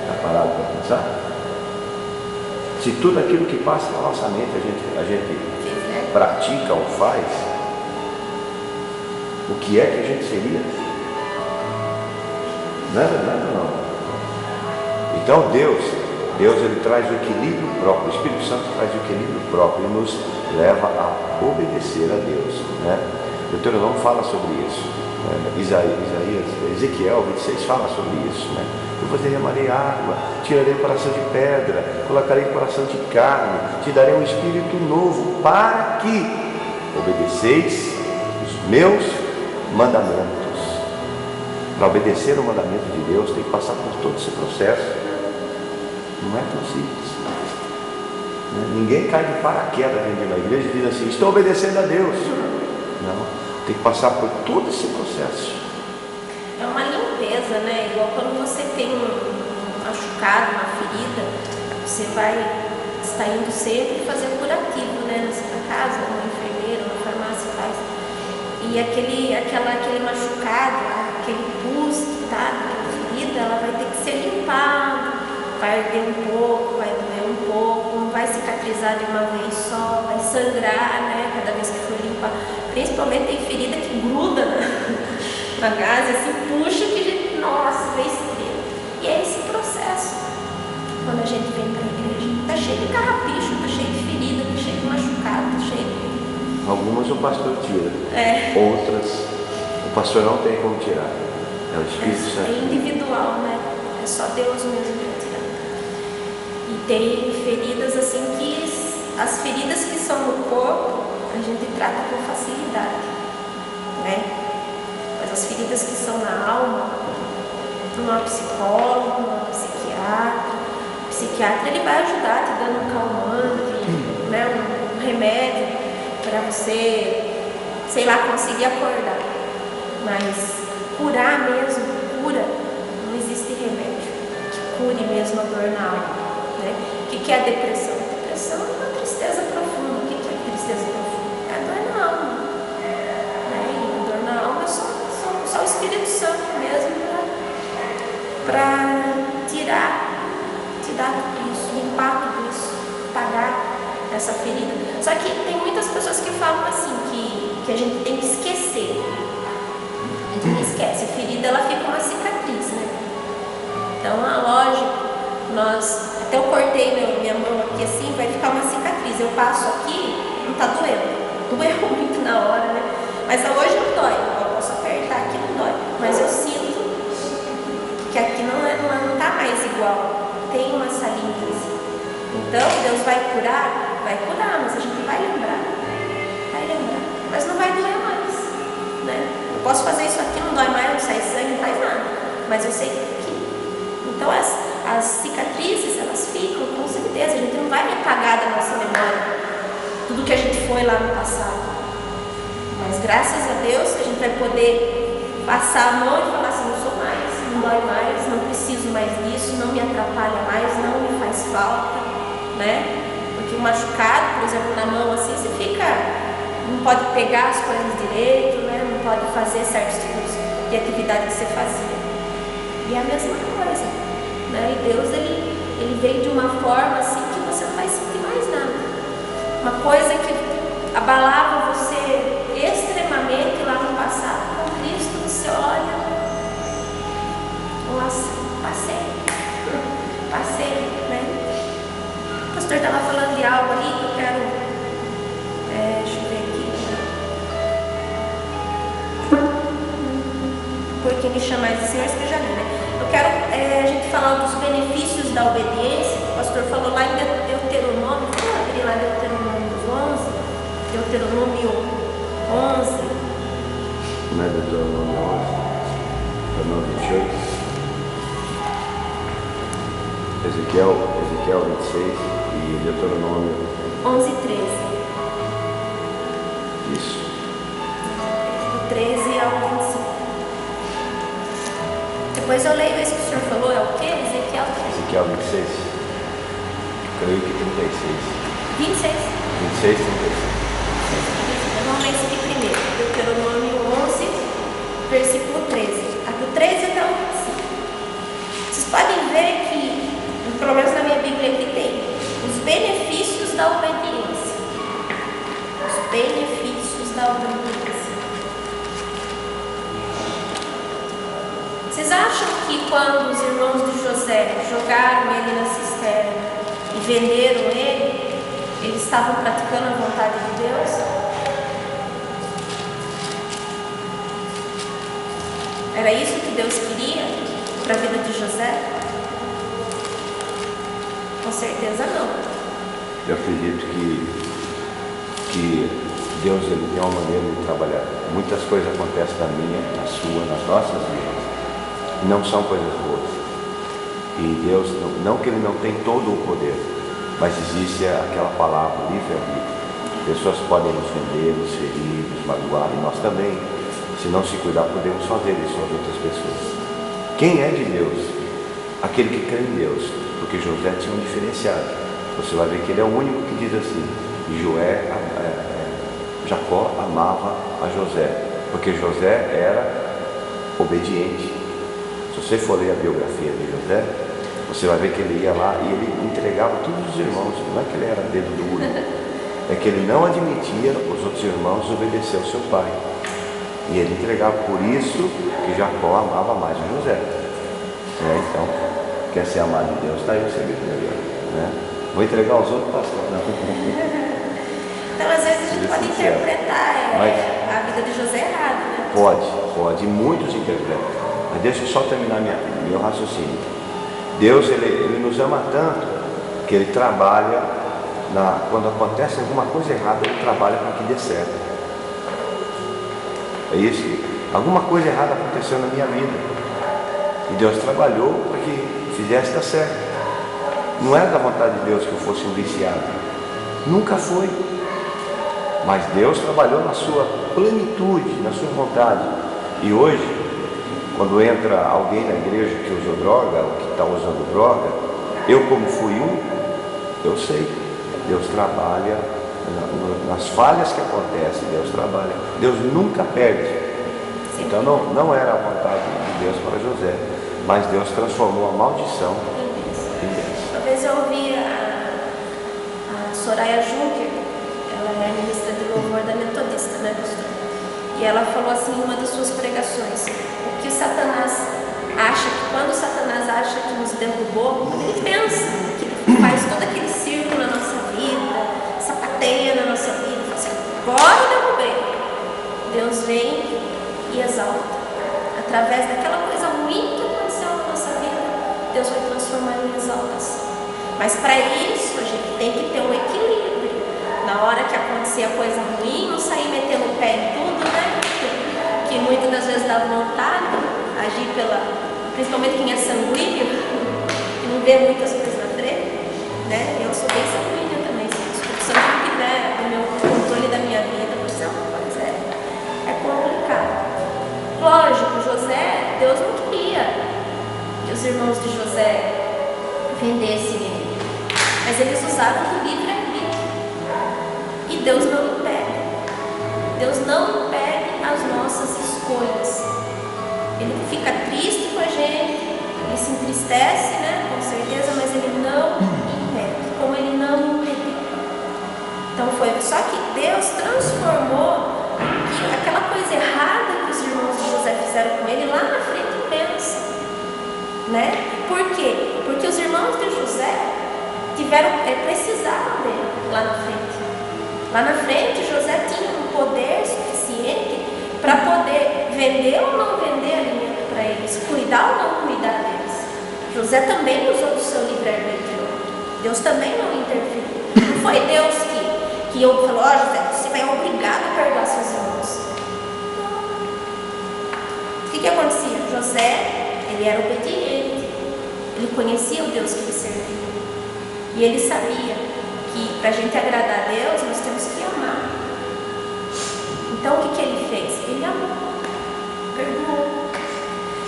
Já parado para pensar? Se tudo aquilo que passa na nossa mente a gente pratica ou faz, o que é que a gente seria? Não é verdade ou não? Então Deus ele traz o equilíbrio próprio, o Espírito Santo traz o equilíbrio próprio e nos leva a obedecer a Deus, né? Deuteronômio fala sobre isso, Ezequiel 26 fala sobre isso, né? Eu vos derramarei água, tirarei o coração de pedra, colocarei o coração de carne, te darei um espírito novo, para que obedeceis os meus mandamentos. Para obedecer o mandamento de Deus, tem que passar por todo esse processo. Não é tão simples. Ninguém cai de paraquedas dentro de uma igreja e diz assim: estou obedecendo a Deus. Não, tem que passar por todo esse processo. É uma limpeza, né? Igual quando você tem um machucado, uma ferida, você vai estar indo sempre fazer curativo, né? Na sua casa, uma enfermeira, uma farmácia faz. E aquele machucado, aquele pus que está naquela ferida, ela vai ter que ser limpada, vai arder um pouco, vai doer um pouco, não vai cicatrizar de uma vez só, vai sangrar, né, cada vez que for limpar. Principalmente tem ferida que gruda na gase, assim, puxa que a gente, nossa, vê estrela. E é esse processo. Quando a gente vem para a igreja, está cheio de carrapicho, está cheio de ferida, está cheio de machucado, está cheio de... Algumas o pastor tira, outras o pastor não tem como tirar. É o Espírito Santo. É individual, né? É só Deus mesmo para tirar. E tem feridas assim que as feridas que são no corpo a gente trata com facilidade, né? Mas as feridas que são na alma, uma psicóloga, uma psiquiatra. O psiquiatra ele vai ajudar te dando um calmante, né, um remédio para você, sei lá, conseguir acordar. Mas curar mesmo, cura, não existe remédio que cure mesmo a dor na alma. Né? O que é a depressão? A depressão é uma tristeza profunda. O que é a tristeza profunda? É a dor na alma. Né? E a dor na alma é só o Espírito Santo mesmo para tirar tudo isso, limpar tudo isso, pagar essa ferida. Só que tem muitas pessoas que falam assim, que a gente tem que esquecer. A gente esquece, a ferida ela fica uma cicatriz, né? Então, lógico, até eu cortei minha mão aqui assim, vai ficar uma cicatriz. Eu passo aqui, não tá doendo. Doeu muito na hora, né? Mas hoje não dói. Eu posso apertar aqui, não dói. Mas eu sinto que aqui não tá mais igual. Tem uma saliência. Então, Deus vai curar, mas a gente vai lembrar. Mas não vai doer mais, né? Eu posso fazer isso aqui, não dói mais, não sai sangue, não faz nada. Mas eu sei que... Então, as cicatrizes, elas ficam, com certeza. A gente não vai apagar da nossa memória tudo que a gente foi lá no passado. Mas, graças a Deus, a gente vai poder passar a mão e falar assim, não sou mais, não dói mais, não preciso mais disso, não me atrapalha mais, não me faz falta, né? Porque o machucado, por exemplo, na mão assim, você não pode pegar as coisas direito, né? Não pode fazer certos tipos de atividade que você fazia. E é a mesma coisa, né? E Deus, ele veio de uma forma assim que você não vai sentir mais nada. Uma coisa que abalava você extremamente lá no passado, com Cristo você olha, nossa, passei, né? O pastor estava falando de algo ali que eu quero, deixa eu ver aqui, porque me chamais de Senhor, esteja ali, né? Eu quero a gente falar dos benefícios da obediência. O pastor falou lá em Deuteronômio, vamos abrir lá Deuteronômio 11, Deuteronômio 11. Não é Deuteronômio 11, Deuteronômio 28. Ezequiel 26 e Deuteronômio 11 e 13. Isso. Do 13 ao 25. Depois eu leio esse que o senhor falou, é o quê? Ezequiel 26. Creio que 36. 26? 26, 36. Vamos ler esse aqui primeiro. Deuteronômio 11, versículo 13. Do 13 até o 25. Vocês podem ver que, pelo menos na minha Bíblia aqui tem, os benefícios da obediência. Os benefícios da obediência. Vocês acham que quando os irmãos de José jogaram ele na cisterna e venderam ele, eles estavam praticando a vontade de Deus? Era isso que Deus queria para a vida de José? Com certeza não. Eu acredito que Deus ele tem uma maneira de trabalhar. Muitas coisas acontecem na minha, na sua, nas nossas vidas. Não são coisas boas. E Deus, não que Ele não tem todo o poder, mas existe aquela palavra, livre-arbítrio. Pessoas podem nos ofender, nos ferir, nos magoar, e nós também, se não se cuidar, podemos fazer isso às outras pessoas. Quem é de Deus? Aquele que crê em Deus, porque José tinha um diferenciado. Você vai ver que ele é o único que diz assim, Jacó amava a José, porque José era obediente. Se você for ler a biografia de José, você vai ver que ele ia lá e ele entregava todos os irmãos. Não é que ele era dedo duro, é que ele não admitia os outros irmãos obedecer ao seu pai. E ele entregava, por isso que Jacó amava mais o José. Então, quer ser amado de Deus, está aí o segredo, né? Vou entregar aos outros, pastor. Não. Então, às vezes a gente pode interpretar a vida de José errado, né? Pode, e muitos interpretam. Mas deixa eu só terminar meu raciocínio. Deus, ele nos ama tanto que Ele trabalha, quando acontece alguma coisa errada, Ele trabalha para que dê certo. É isso. Alguma coisa errada aconteceu na minha vida. E Deus trabalhou para que fizesse dar certo. Não era da vontade de Deus que eu fosse um viciado. Nunca foi. Mas Deus trabalhou na sua plenitude, na sua vontade. E hoje, quando entra alguém na igreja que usou droga, ou que está usando droga, eu como fui eu sei. Deus trabalha nas falhas que acontecem, Deus trabalha. Deus nunca perde. Então não era a vontade de Deus para José, mas Deus transformou a maldição em bênção. Uma vez eu ouvi a Soraya Juncker, ela é ministra de louvor da Metodista, né, pastor? E ela falou assim em uma das suas pregações: o que Satanás acha, que quando Satanás acha que nos derrubou, ele pensa que ele faz todo aquele circo na nossa vida, sapateia na nossa vida, fala assim, agora eu derrubei. Deus vem e exalta. Através daquela coisa ruim que aconteceu na nossa vida, Deus vai transformar em exaltação. Mas para isso a gente tem que ter um equilíbrio. Na hora que acontecer a coisa ruim, não sair metendo o pé em tudo, né? Que muitas das vezes dá vontade de agir principalmente quem é sanguíneo, que não vê muitas coisas na frente, né? Eu sou bem sanguínea também, se a discussão que tiver o meu controle da minha vida, você é uma coisa, é complicado. Lógico, José, Deus não queria que os irmãos de José vendessem ele, mas eles usaram do livre-arbítrio. E Deus não impede. Deus não impede as nossas escolhas. Ele fica triste com a gente, ele se entristece, né, com certeza, mas ele não impede, como ele não impediu. Então foi só que Deus transformou aquela coisa errada que os irmãos de José fizeram com ele lá na frente em bênção, né? Por quê? Porque os irmãos de José precisavam dele lá na frente. Lá na frente José tinha um poder suficiente para poder vender ou não vender alimento para eles, cuidar ou não cuidar deles. José também usou do seu livre-arbítrio. Deus também não interferiu. Não foi Deus que falou, José, você vai obrigado a perdoar seus irmãos. O que acontecia? José, ele era obediente, ele conhecia o Deus que ele servia, e ele sabia que para a gente agradar a Deus, nós temos que amar. Então o que ele fez? Ele amou, perdoou.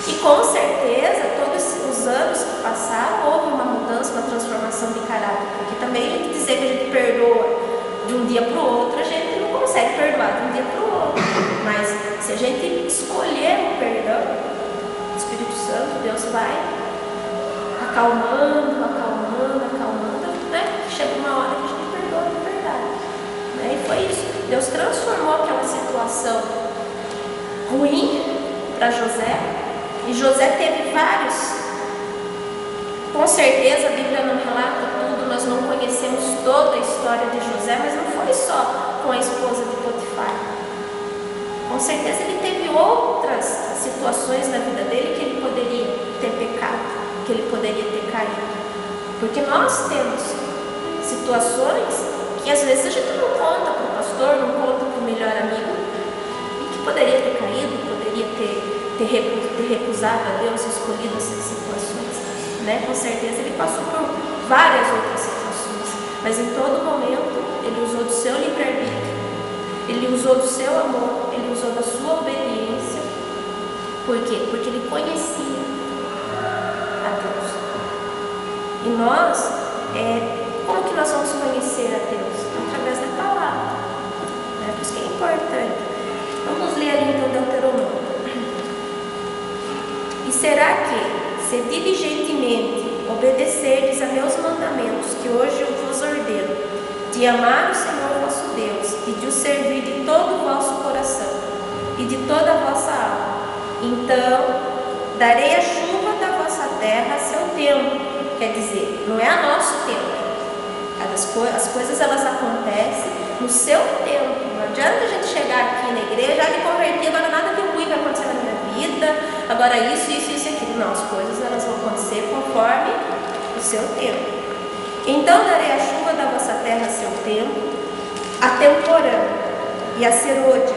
E com certeza, todos os anos que passaram, houve uma mudança, uma transformação de caráter, porque também a gente dizer que a gente perdoa de um dia para o outro, a gente não consegue perdoar de um dia para o outro. Mas se a gente escolher o perdão, o Espírito Santo, Deus vai acalmando, né? Chega uma hora que a gente perdoa de verdade, né? E foi isso. Deus transformou aquela situação ruim para José, e José teve vários. Com certeza a Bíblia não relata tudo, nós não conhecemos toda a história de José, mas não foi só com a esposa de Potifar. Com certeza ele teve outras situações na vida dele que ele poderia ter pecado, que ele poderia ter caído. Porque nós temos situações que às vezes a gente não conta para o pastor, não conta para o melhor amigo, e que poderia ter caído, poderia ter recusado a Deus e escolhido essas situações, né? Com certeza ele passou por várias outras situações, mas em todo momento ele usou do seu livre-arbítrio, ele usou do seu amor, ele usou da sua obediência. Por quê? Porque ele conhecia a Deus. E nós, como que nós vamos conhecer a Deus? Através da palavra, né? Por isso que é importante. Vamos ler ali então Deuteronômio. E será que, se diligentemente obedecerdes a meus mandamentos, que hoje eu vos ordeno, de amar o Senhor vosso Deus, e de o servir de todo o vosso coração, e de toda a vossa alma, então darei a chuva da vossa terra a seu tempo. Quer dizer, não é a nosso tempo. As coisas elas acontecem no seu tempo. Não adianta a gente chegar aqui na igreja e converter, agora nada de ruim vai acontecer na minha vida, agora isso e aquilo. Não, as coisas elas vão acontecer conforme o seu tempo. Então darei a chuva da vossa terra a seu tempo, a temporã e a serôdia,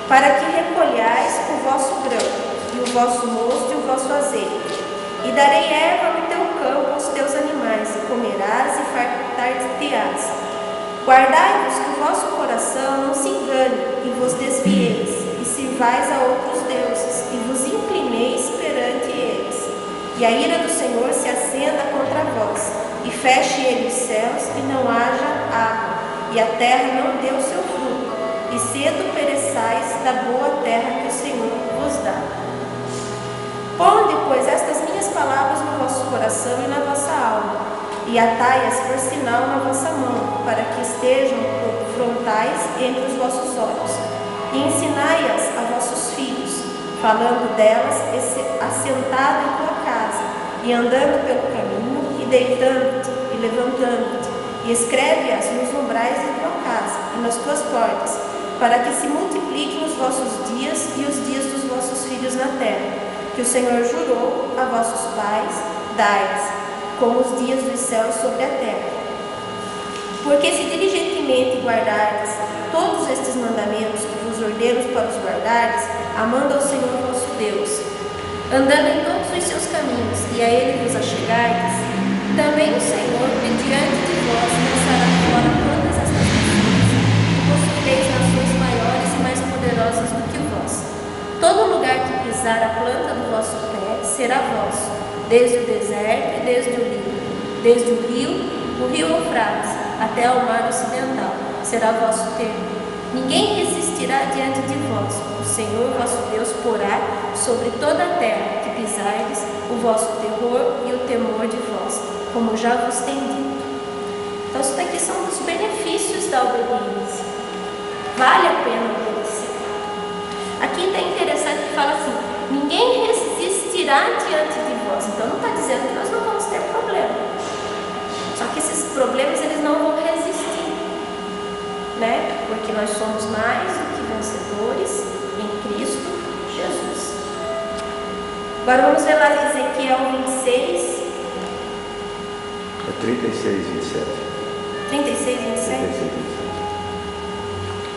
para que recolhais o vosso grão, e o vosso mosto e o vosso azeite. E darei erva no teu campo aos teus animais, e comerás e fartar-te-ás. Guardai-vos que o vosso coração não se engane e vos desvieis, e sirvais a outros deuses, e vos inclineis perante eles. E a ira do Senhor se acenda contra vós, e feche ele os céus, e não haja água, e a terra não dê o seu fruto, e cedo pereçais da boa terra que o Senhor vos dá. Ponde, pois, estas minhas palavras no vosso coração e na vossa alma, e atai-as por sinal na vossa mão, para que estejam frontais entre os vossos olhos. E ensinai-as a vossos filhos, falando delas assentado em tua casa, e andando pelo caminho, e deitando-te, e levantando-te, e escreve-as nos umbrais de tua casa, e nas tuas portas, para que se multipliquem os vossos dias e os dias dos vossos filhos na terra, que o Senhor jurou a vossos pais, dai-lhes, como os dias dos céus sobre a terra. Porque se diligentemente guardardes todos estes mandamentos que vos ordeno para os guardardes, amando ao Senhor vosso Deus, andando em todos os seus caminhos, e a Ele vos achegardes, também o Senhor, de diante de vós, lançará fora todas estas nações, e possuireis nações maiores e mais poderosas do que vós. Todo lugar que pisar a planta do vosso pé será vosso, desde o deserto e desde o rio Eufrates, até ao mar ocidental, será vosso termo. Ninguém resistirá diante de vós. O Senhor vosso Deus porá sobre toda a terra que pisardes o vosso terror e o temor de vós, como já vos tenho dito. Então, isso daqui são os benefícios da obediência. Vale a pena obedecer. Aqui está interessante que fala assim: ninguém resistirá diante de vós. Então não está dizendo que nós não vamos ter problema. Só que esses problemas eles não vão resistir, né? Porque nós somos mais do que vencedores em Cristo Jesus. Agora vamos ver lá Ezequiel 26. É 36, 27. 36, 27?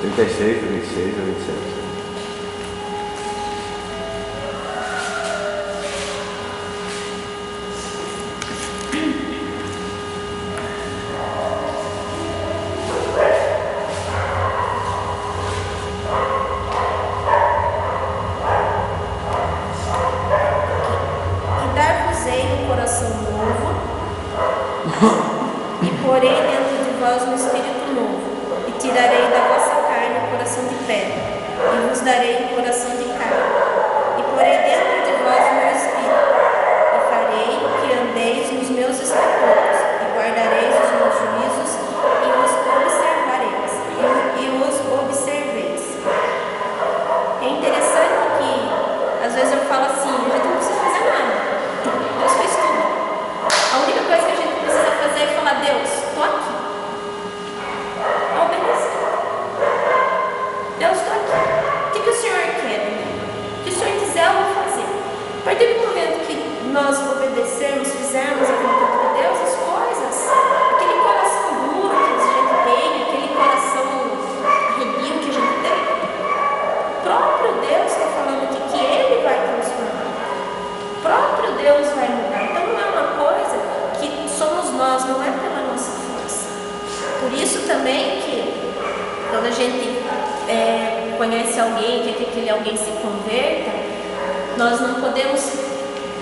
36, 26 ou 27. E porei dentro de vós um espírito novo, e tirarei da vossa carne o coração de pedra, e vos darei um coração de carne. E porei dentro de vós o meu espírito, e farei que andeis nos meus estatutos, e guardareis os meus juízos, e os observareis, e os observeis. É interessante que, às vezes eu falo assim, a gente não precisa fazer nada, Deus fez tudo. A única coisa que a gente precisa fazer é falar: Deus, estou aqui. É obedecer. Deus, estou aqui. O que o Senhor quer de mim? O que o Senhor quiser, eu vou fazer. A partir do momento que nós obedecermos, fizermos a vontade de Deus, as coisas, aquele coração duro que a gente tem, aquele coração arrebio que a gente tem, o próprio Deus está falando aqui que Ele vai transformar. O próprio Deus vai mudar. Então não é uma coisa que somos nós, não é pela nossa força. Por isso também que quando a gente conhece alguém, quer que aquele alguém se converta, nós não podemos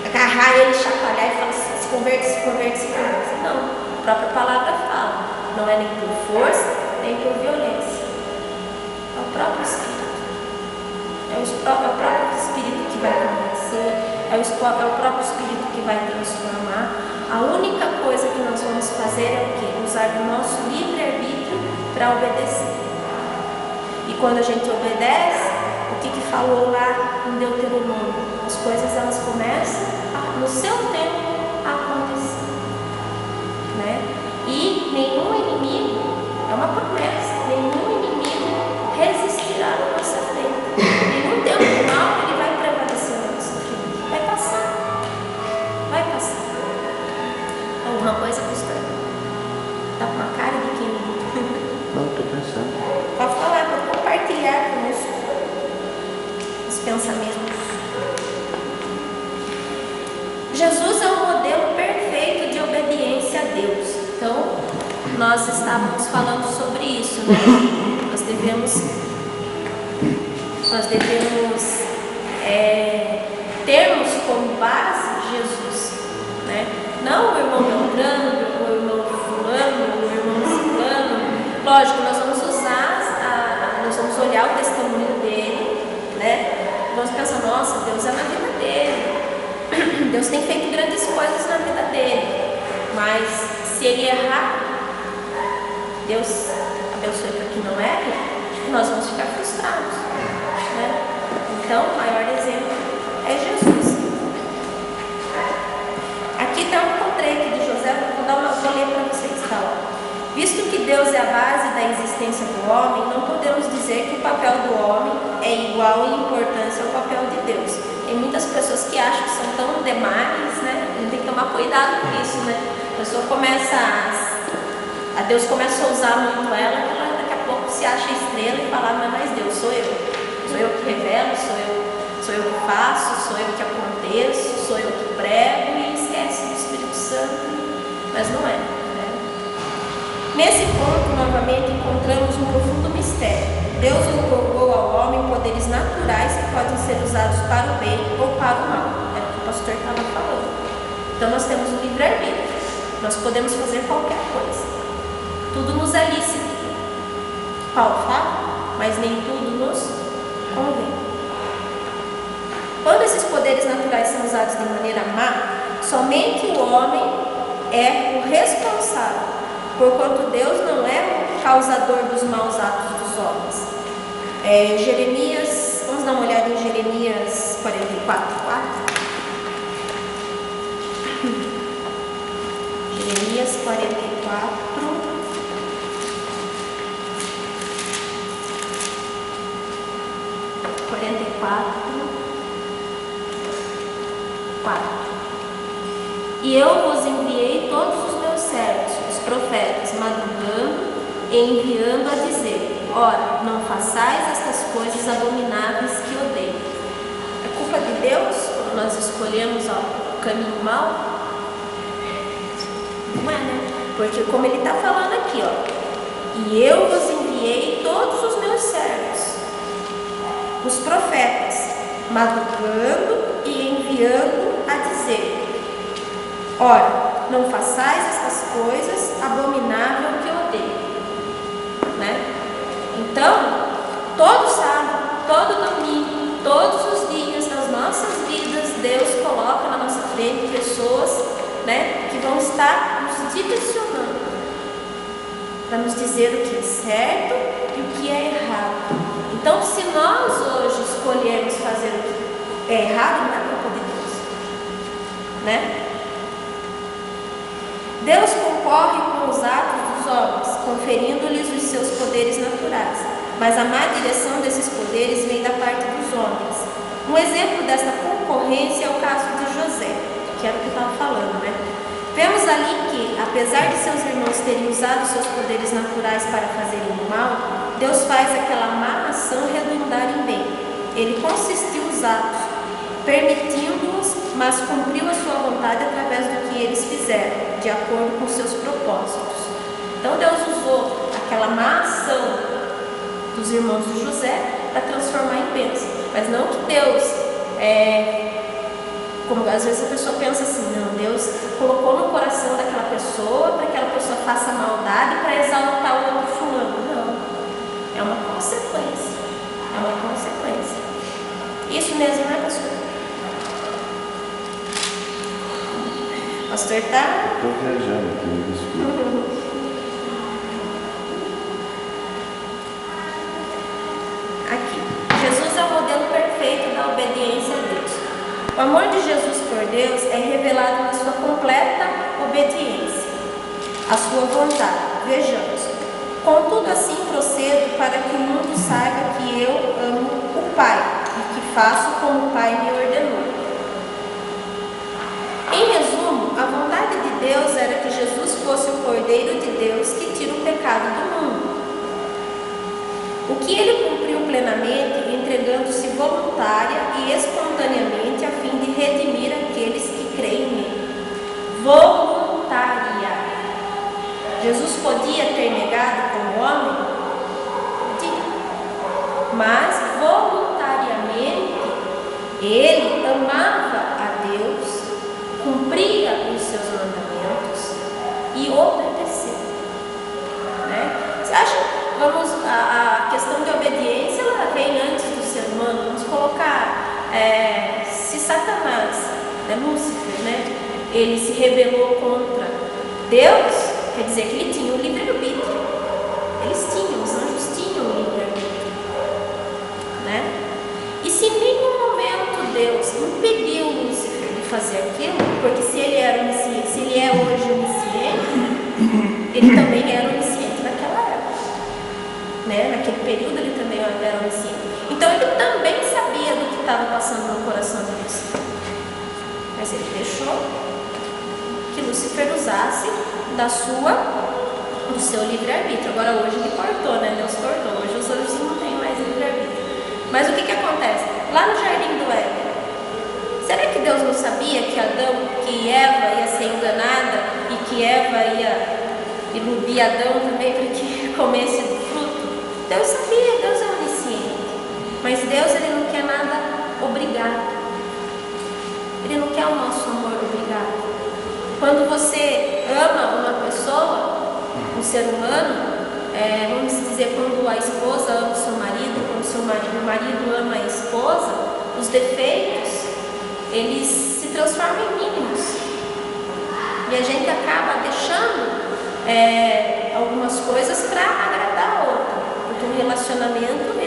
agarrar ele, chacoalhar e falar assim: se converte, se converte, se converte. Não, a própria palavra fala, não é nem por força, nem por violência. É o próprio Espírito. É o próprio Espírito que vai convencer, é o próprio Espírito que vai transformar. A única coisa que nós vamos fazer é o quê? Usar o nosso livre-arbítrio para obedecer. E quando a gente obedece, o que falou lá em Deuteronômio? As coisas elas começam no seu tempo a acontecer, né? E nenhum inimigo, é uma promessa, nenhum inimigo resistirá à nossa frente. Nenhum tempo mal ele vai prevalecer na nossa frente. Vai passar. Vai passar. Alguma coisa custando. Tá com a cara de quem? Não, estou pensando. Pode falar, pode compartilhar conosco os pensamentos. estávamos falando sobre isso, né? Nós devemos termos como base Jesus, né? Não o irmão Beltrano, o irmão fulano, o irmão ciclano. Lógico, nós vamos olhar o testemunho dele, né? Vamos pensar, nossa, Deus é na vida dele. Deus tem feito grandes coisas na vida dele. Mas se ele errar, Deus abençoe para que não erre, nós vamos ficar frustrados, né? Então, o maior exemplo é Jesus. Aqui está um portreito de José, vou ler para vocês, tá? Visto que Deus é a base da existência do homem, não podemos dizer que o papel do homem é igual em importância ao papel de Deus. Tem muitas pessoas que acham que são tão demais, né? A gente tem que tomar cuidado com isso, né? A pessoa Deus começa a usar muito ela, daqui a pouco se acha estrela e fala, não, mas Deus sou eu. Sou eu que revelo, sou eu que faço, sou eu que aconteço, sou eu que prego, e esquece do Espírito Santo, mas não é, né? Nesse ponto, novamente, encontramos um profundo mistério. Deus outorgou ao homem poderes naturais que podem ser usados para o bem ou para o mal. É o que o pastor estava falando. Então nós temos o livre-arbítrio. Nós podemos fazer qualquer coisa. Tudo nos é lícito. Paulo fala, mas nem tudo nos convém. Quando esses poderes naturais são usados de maneira má, somente o homem é o responsável, porquanto Deus não é o causador dos maus atos dos homens. Jeremias, vamos dar uma olhada em Jeremias 44:4. Jeremias 44. 4. E eu vos enviei todos os meus servos, os profetas, madrugando e enviando a dizer: ora, não façais estas coisas abomináveis que odeio. É culpa de Deus quando nós escolhemos o caminho mau? Não é, né? Porque como ele está falando aqui, e eu vos enviei todos os meus servos, os profetas, madrugando e enviando a dizer: ora, não façais estas coisas abominável que odeio, né? Então, todo sábado, todo domingo, todos os dias das nossas vidas, Deus coloca na nossa frente pessoas, né, que vão estar nos direcionando para nos dizer o que é certo e o que é errado. Então, se nós hoje escolhermos fazer o que é errado, não é culpa de Deus, né? Deus concorre com os atos dos homens, conferindo-lhes os seus poderes naturais, mas a má direção desses poderes vem da parte dos homens. Um exemplo desta concorrência é o caso de José, que era o que eu estava falando, né? Vemos ali que, apesar de seus irmãos terem usado seus poderes naturais para fazerem o mal, Deus faz aquela má ação redundar em bem. Ele consistiu os atos, permitindo-os, mas cumpriu a sua vontade através do que eles fizeram, de acordo com seus propósitos. Então Deus usou aquela má ação dos irmãos de José para transformar em bênção. Mas não que Deus, como às vezes a pessoa pensa assim, não, Deus colocou no coração daquela pessoa para que aquela pessoa faça maldade para exaltar o outro fulano. Não, é uma consequência. É uma consequência. Isso mesmo, né, pastor? Pastor, tá? Estou viajando aqui, me desculpa. Aqui. Jesus é o modelo perfeito da obediência a Deus. O amor de Jesus por Deus é revelado na sua completa obediência, a sua vontade. Vejamos. Contudo, assim procedo para que o mundo saiba que eu amo o Pai e que faço como o Pai me ordenou. Em resumo, a vontade de Deus era que Jesus fosse o Cordeiro de Deus que tira o pecado do mundo. O que ele cumpriu plenamente, entregando-se voluntária e espontaneamente a fim de redimir aqueles que creem nele. Voluntária. Jesus podia ter negado como homem? Podia. Mas voluntariamente ele amava a Deus, cumpria os seus mandamentos e obedecia. Né? Você acha, a questão de obediência, ela vem antes do ser humano. Vamos colocar, se Satanás, Lúcifer, né, ele se rebelou contra Deus, quer dizer que ele tinha o livre-arbítrio. Eles tinham, os anjos tinham o livre-arbítrio, né? E se em nenhum momento Deus impediu Lúcifer de fazer aquilo, porque se ele era onisciente, se ele é hoje onisciente, ele também era onisciente naquela época, né? Naquele período ele também era onisciente. Então ele também sabia do que estava passando no coração de Lúcifer, mas ele deixou que Lúcifer usasse do seu livre-arbítrio. Agora hoje ele cortou, né? Deus cortou. Hoje os anjos não têm mais livre-arbítrio. Mas o que acontece? Lá no jardim do Éden, será que Deus não sabia que Eva ia ser enganada e que Eva ia iludir Adão também para que comesse do fruto? Deus sabia, Deus é onisciente. Mas Deus, ele não quer nada obrigado. Ele não quer o nosso amor obrigado. Quando você ama uma pessoa, um ser humano, vamos dizer, quando a esposa ama o seu marido, quando o marido ama a esposa, os defeitos, eles se transformam em mínimos. E a gente acaba deixando algumas coisas para agradar a outra. Porque o relacionamento,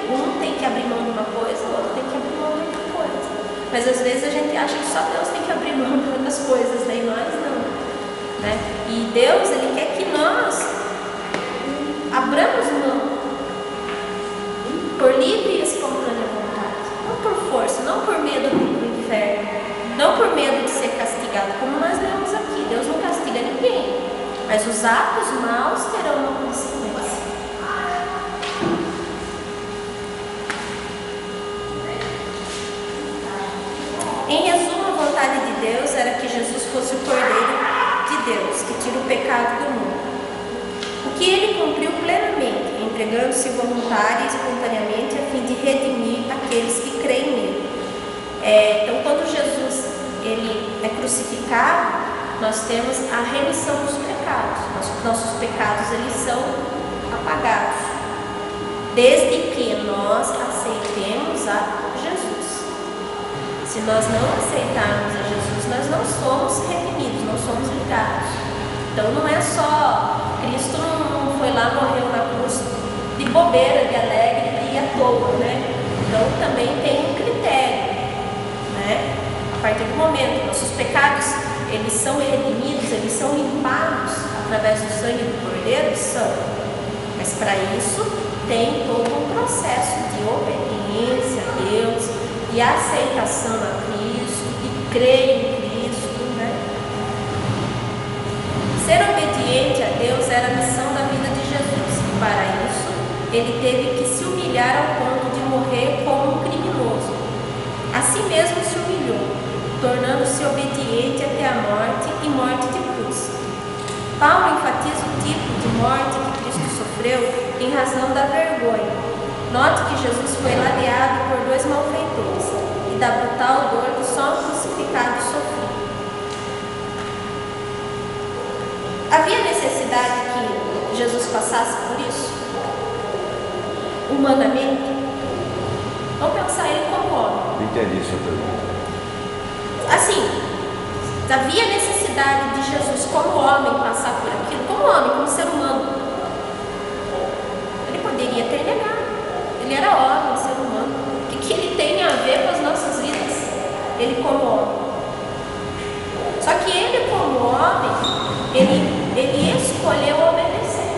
um tem que abrir mão de uma coisa, o outro tem que abrir mão de outra coisa. Mas às vezes a gente acha que só Deus tem que abrir mão de outras coisas, né? E nós não, né? E Deus, ele quer que nós abramos mão por livre e espontânea vontade, não por força, não por medo do inferno, não por medo de ser castigado, como nós lemos aqui. Deus não castiga ninguém, mas os atos maus terão uma consequência. Em resumo, a vontade de Deus era que Jesus fosse o Cordeiro de Deus, que tira o pecado do mundo. O que ele cumpriu plenamente, entregando-se voluntária e espontaneamente a fim de redimir aqueles que creem nele. Então, quando Jesus ele é crucificado, nós temos a remissão dos pecados. Nossos pecados, eles são apagados, desde que nós aceitemos a Jesus. Se nós não aceitarmos a Jesus, nós não somos redimidos, não somos ligados. Então não é só, Cristo não foi lá, morreu na cruz de bobeira, de alegre e à toa, né? Então também tem um critério, né? A partir do momento que nossos pecados, eles são redimidos, eles são limpados através do sangue do Cordeiro, são. Mas para isso tem todo um processo de obediência a Deus, e a aceitação a Cristo, e crer em Cristo, né? Ser obediente a Deus era a missão da vida de Jesus, e para isso ele teve que se humilhar ao ponto de morrer como um criminoso. Assim mesmo se humilhou, tornando-se obediente até a morte e morte de cruz. Paulo enfatiza o tipo de morte que Cristo sofreu em razão da vergonha. Note que Jesus foi ladeado por 2 malfeitores e da brutal dor que só um crucificado sofreu. Havia necessidade que Jesus passasse por isso? Humanamente? Vamos pensar ele como homem. Entendi sua pergunta. Assim, havia necessidade de Jesus como homem passar por aquilo? Como homem, como ser humano? Ele poderia ter negado. Ele era homem, ser humano. O que ele tem a ver com as nossas vidas? Ele como homem. Só que ele como homem, ele escolheu obedecer.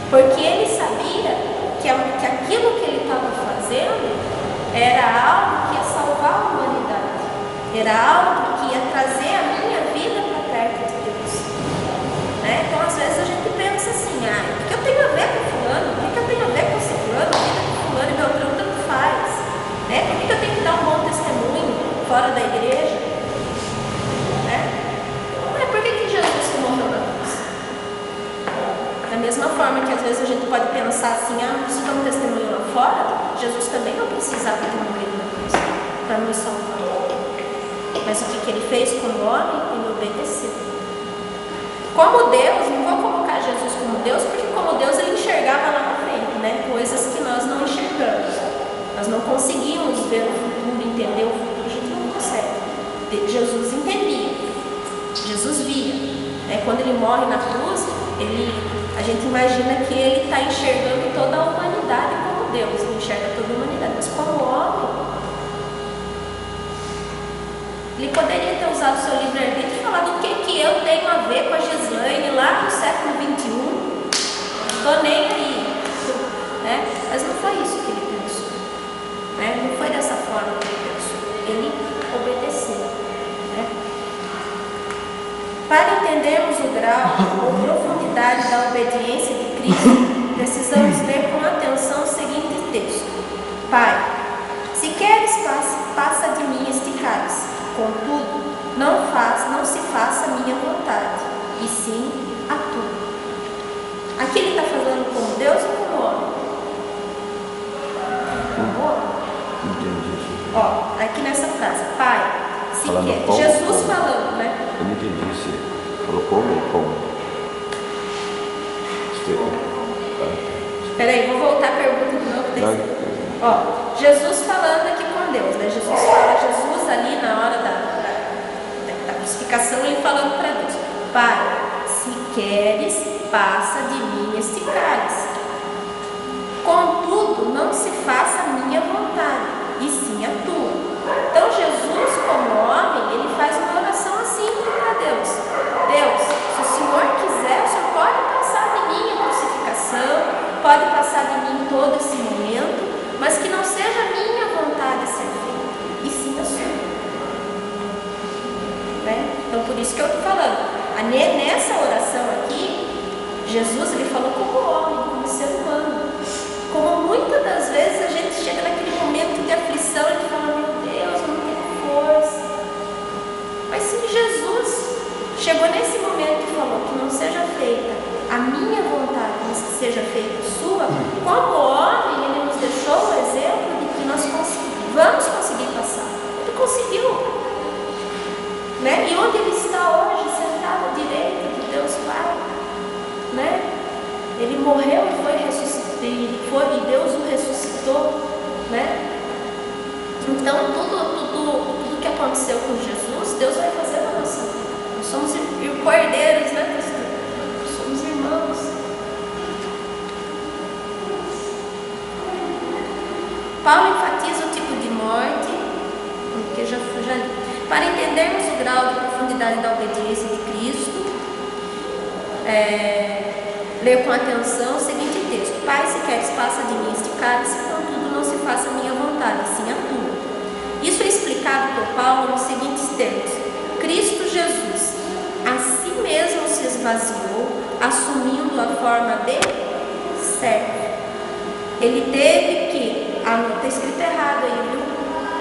Porque ele sabia que aquilo que ele estava fazendo era algo que ia salvar a humanidade. Era algo que ia trazer a minha vida para perto de Deus. Né? Então às vezes a gente pensa assim, o que eu tenho a ver com fulano? O que eu tenho a ver com ciclano? A vida de fulano e Beltrano tanto faz. Né? Por que eu tenho que dar um bom testemunho fora da igreja? Né? Por que Jesus morreu na cruz? pensar assim, isso foi um testemunho lá fora, Jesus também não precisava ter morrido na cruz para nos salvar. Mas o que ele fez como homem? Ele obedeceu. Como Deus, não vou colocar Jesus como Deus, porque como Deus ele enxergava lá na frente, né? Coisas que nós não enxergamos. Nós não conseguimos ver o futuro, entender o futuro, a gente não consegue. Jesus entendia, Jesus via. Quando ele morre na cruz, a gente imagina que ele está enxergando toda a humanidade como Deus, ele enxerga toda a humanidade, mas como homem, ele poderia ter usado o seu livre-arbítrio e falado o que eu tenho a ver com a Gislaine lá no século XXI, estou nem aí, né? Mas não foi isso que ele pensou, né? Não foi dessa forma que ele pensou, ele obedeceu, né? Para entendermos o grau ou profundidade da obediência de Cristo, precisamos ler com atenção o seguinte texto: Pai, se queres, passa de mim este cálice. Contudo, não se faça a minha vontade, e sim a tua. Aqui ele está falando como Deus ou como homem? Como homem. Entendi. Aqui nessa frase, Pai, se quer. Jesus falando, né? Eu não entendi se falou como ou como. Espera aí, vou voltar a pergunta de novo. Jesus falando aqui com Deus, né? Jesus ali na hora da crucificação, ele falando para Deus: Pai, se queres, passa de mim este cálice. Contudo, não se faça a minha vontade, e sim a tua. Então Jesus, como homem, ele faz uma oração assim para Deus: Deus, se o Senhor quiser, o Senhor pode passar de mim a crucificação, pode passar de mim todo esse momento, mas que não seja a minha vontade a ser feita, e sim a sua. Né? Então, por isso que eu estou falando. Nessa oração aqui, Jesus ele falou como homem, como ser humano. Como muitas das vezes a gente chega naquele momento de aflição e fala: meu Deus, eu não tenho força. Mas se Jesus chegou nesse momento e falou que não seja feita a minha vontade, mas que seja feita a sua, como homem, ele nos deixou o exemplo de que nós vamos conseguir passar. Ele conseguiu. Né? E onde ele está hoje, sentado à direita de Deus Pai, né? Ele morreu e foi ressuscitado, e Deus o ressuscitou, né? Então tudo que aconteceu com Jesus, Deus vai fazer na nossa vida. Nós somos cordeiros, né, pastor? Nós somos irmãos. Paulo enfatiza o tipo de morte, porque já li. Para entendermos o grau de profundidade da obediência de Cristo, ler com atenção o seguinte texto: Pai, se queres, passa de mim este cálice, contudo não se faça a minha vontade, sim a tua. Isso é explicado por Paulo nos seguintes termos: Cristo Jesus a si mesmo se esvaziou, assumindo a forma de servo. Ele teve que, está escrito errado aí, viu?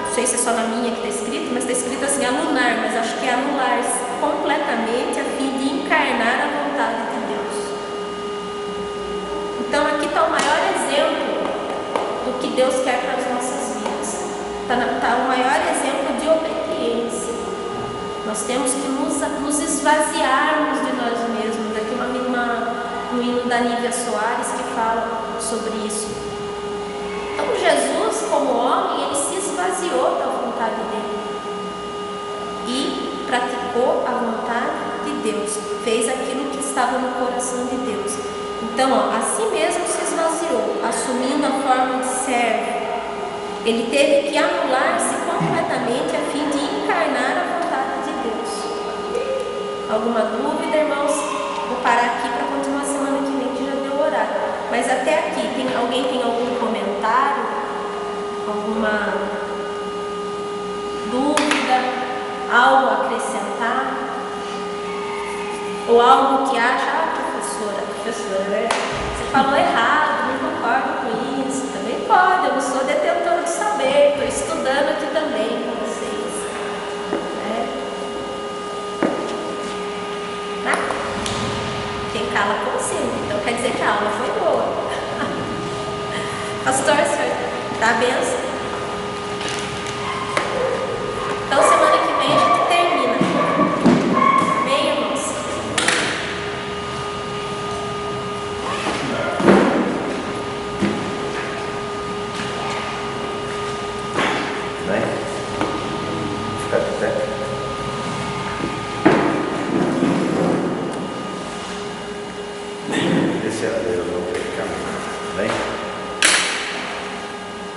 Não sei se é só na minha que está escrito, mas está escrito assim, anular, mas acho que é anular-se completamente a fim de encarnar a vontade de Deus. Então aqui está o maior exemplo do que Deus quer para as nossas vidas. Está o maior exemplo de obediência. Nós temos que nos esvaziarmos de nós mesmos. Aqui um hino da Nívia Soares que fala sobre isso. Então Jesus, como homem, ele se esvaziou da vontade dele e praticou a vontade de Deus, fez aquilo que estava no coração de Deus. Então, a si mesmo se esvaziou, assumindo a forma de servo. Ele teve que anular-se completamente a fim de encarnar a vontade de Deus. Alguma dúvida, irmãos? Vou parar aqui para continuar semana que vem, que já deu horário. Mas até aqui, alguém tem algum comentário? Alguma dúvida? Algo a acrescentar? Ou algo que acha, professora, né? Você falou errado, não concordo com isso. Também pode, eu não sou detentora de saber, estou estudando aqui também com vocês. Né? Quem cala consente, então quer dizer que a aula foi boa. Pastor, senhor, dá a benção. Então, semana que vem a gente termina. Amém, irmãos? Né? Ficar de pé. Descer a Deus, vamos ficar. Vem.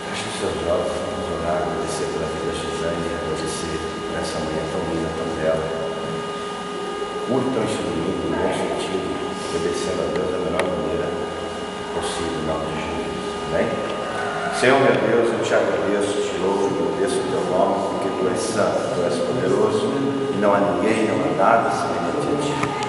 Feche os seus olhos, vamos orar, agradecer pela vida da Gisane, agradecer por essa manhã tão linda, tão bela. Curtam esse domingo, no bom sentido, obedecendo a Deus da melhor maneira possível, em nome de Jesus. Amém? Senhor, meu Deus, eu te agradeço, te louvo, agradeço o teu nome, porque tu és santo, tu és poderoso, e não há ninguém, não há nada semelhante a ti.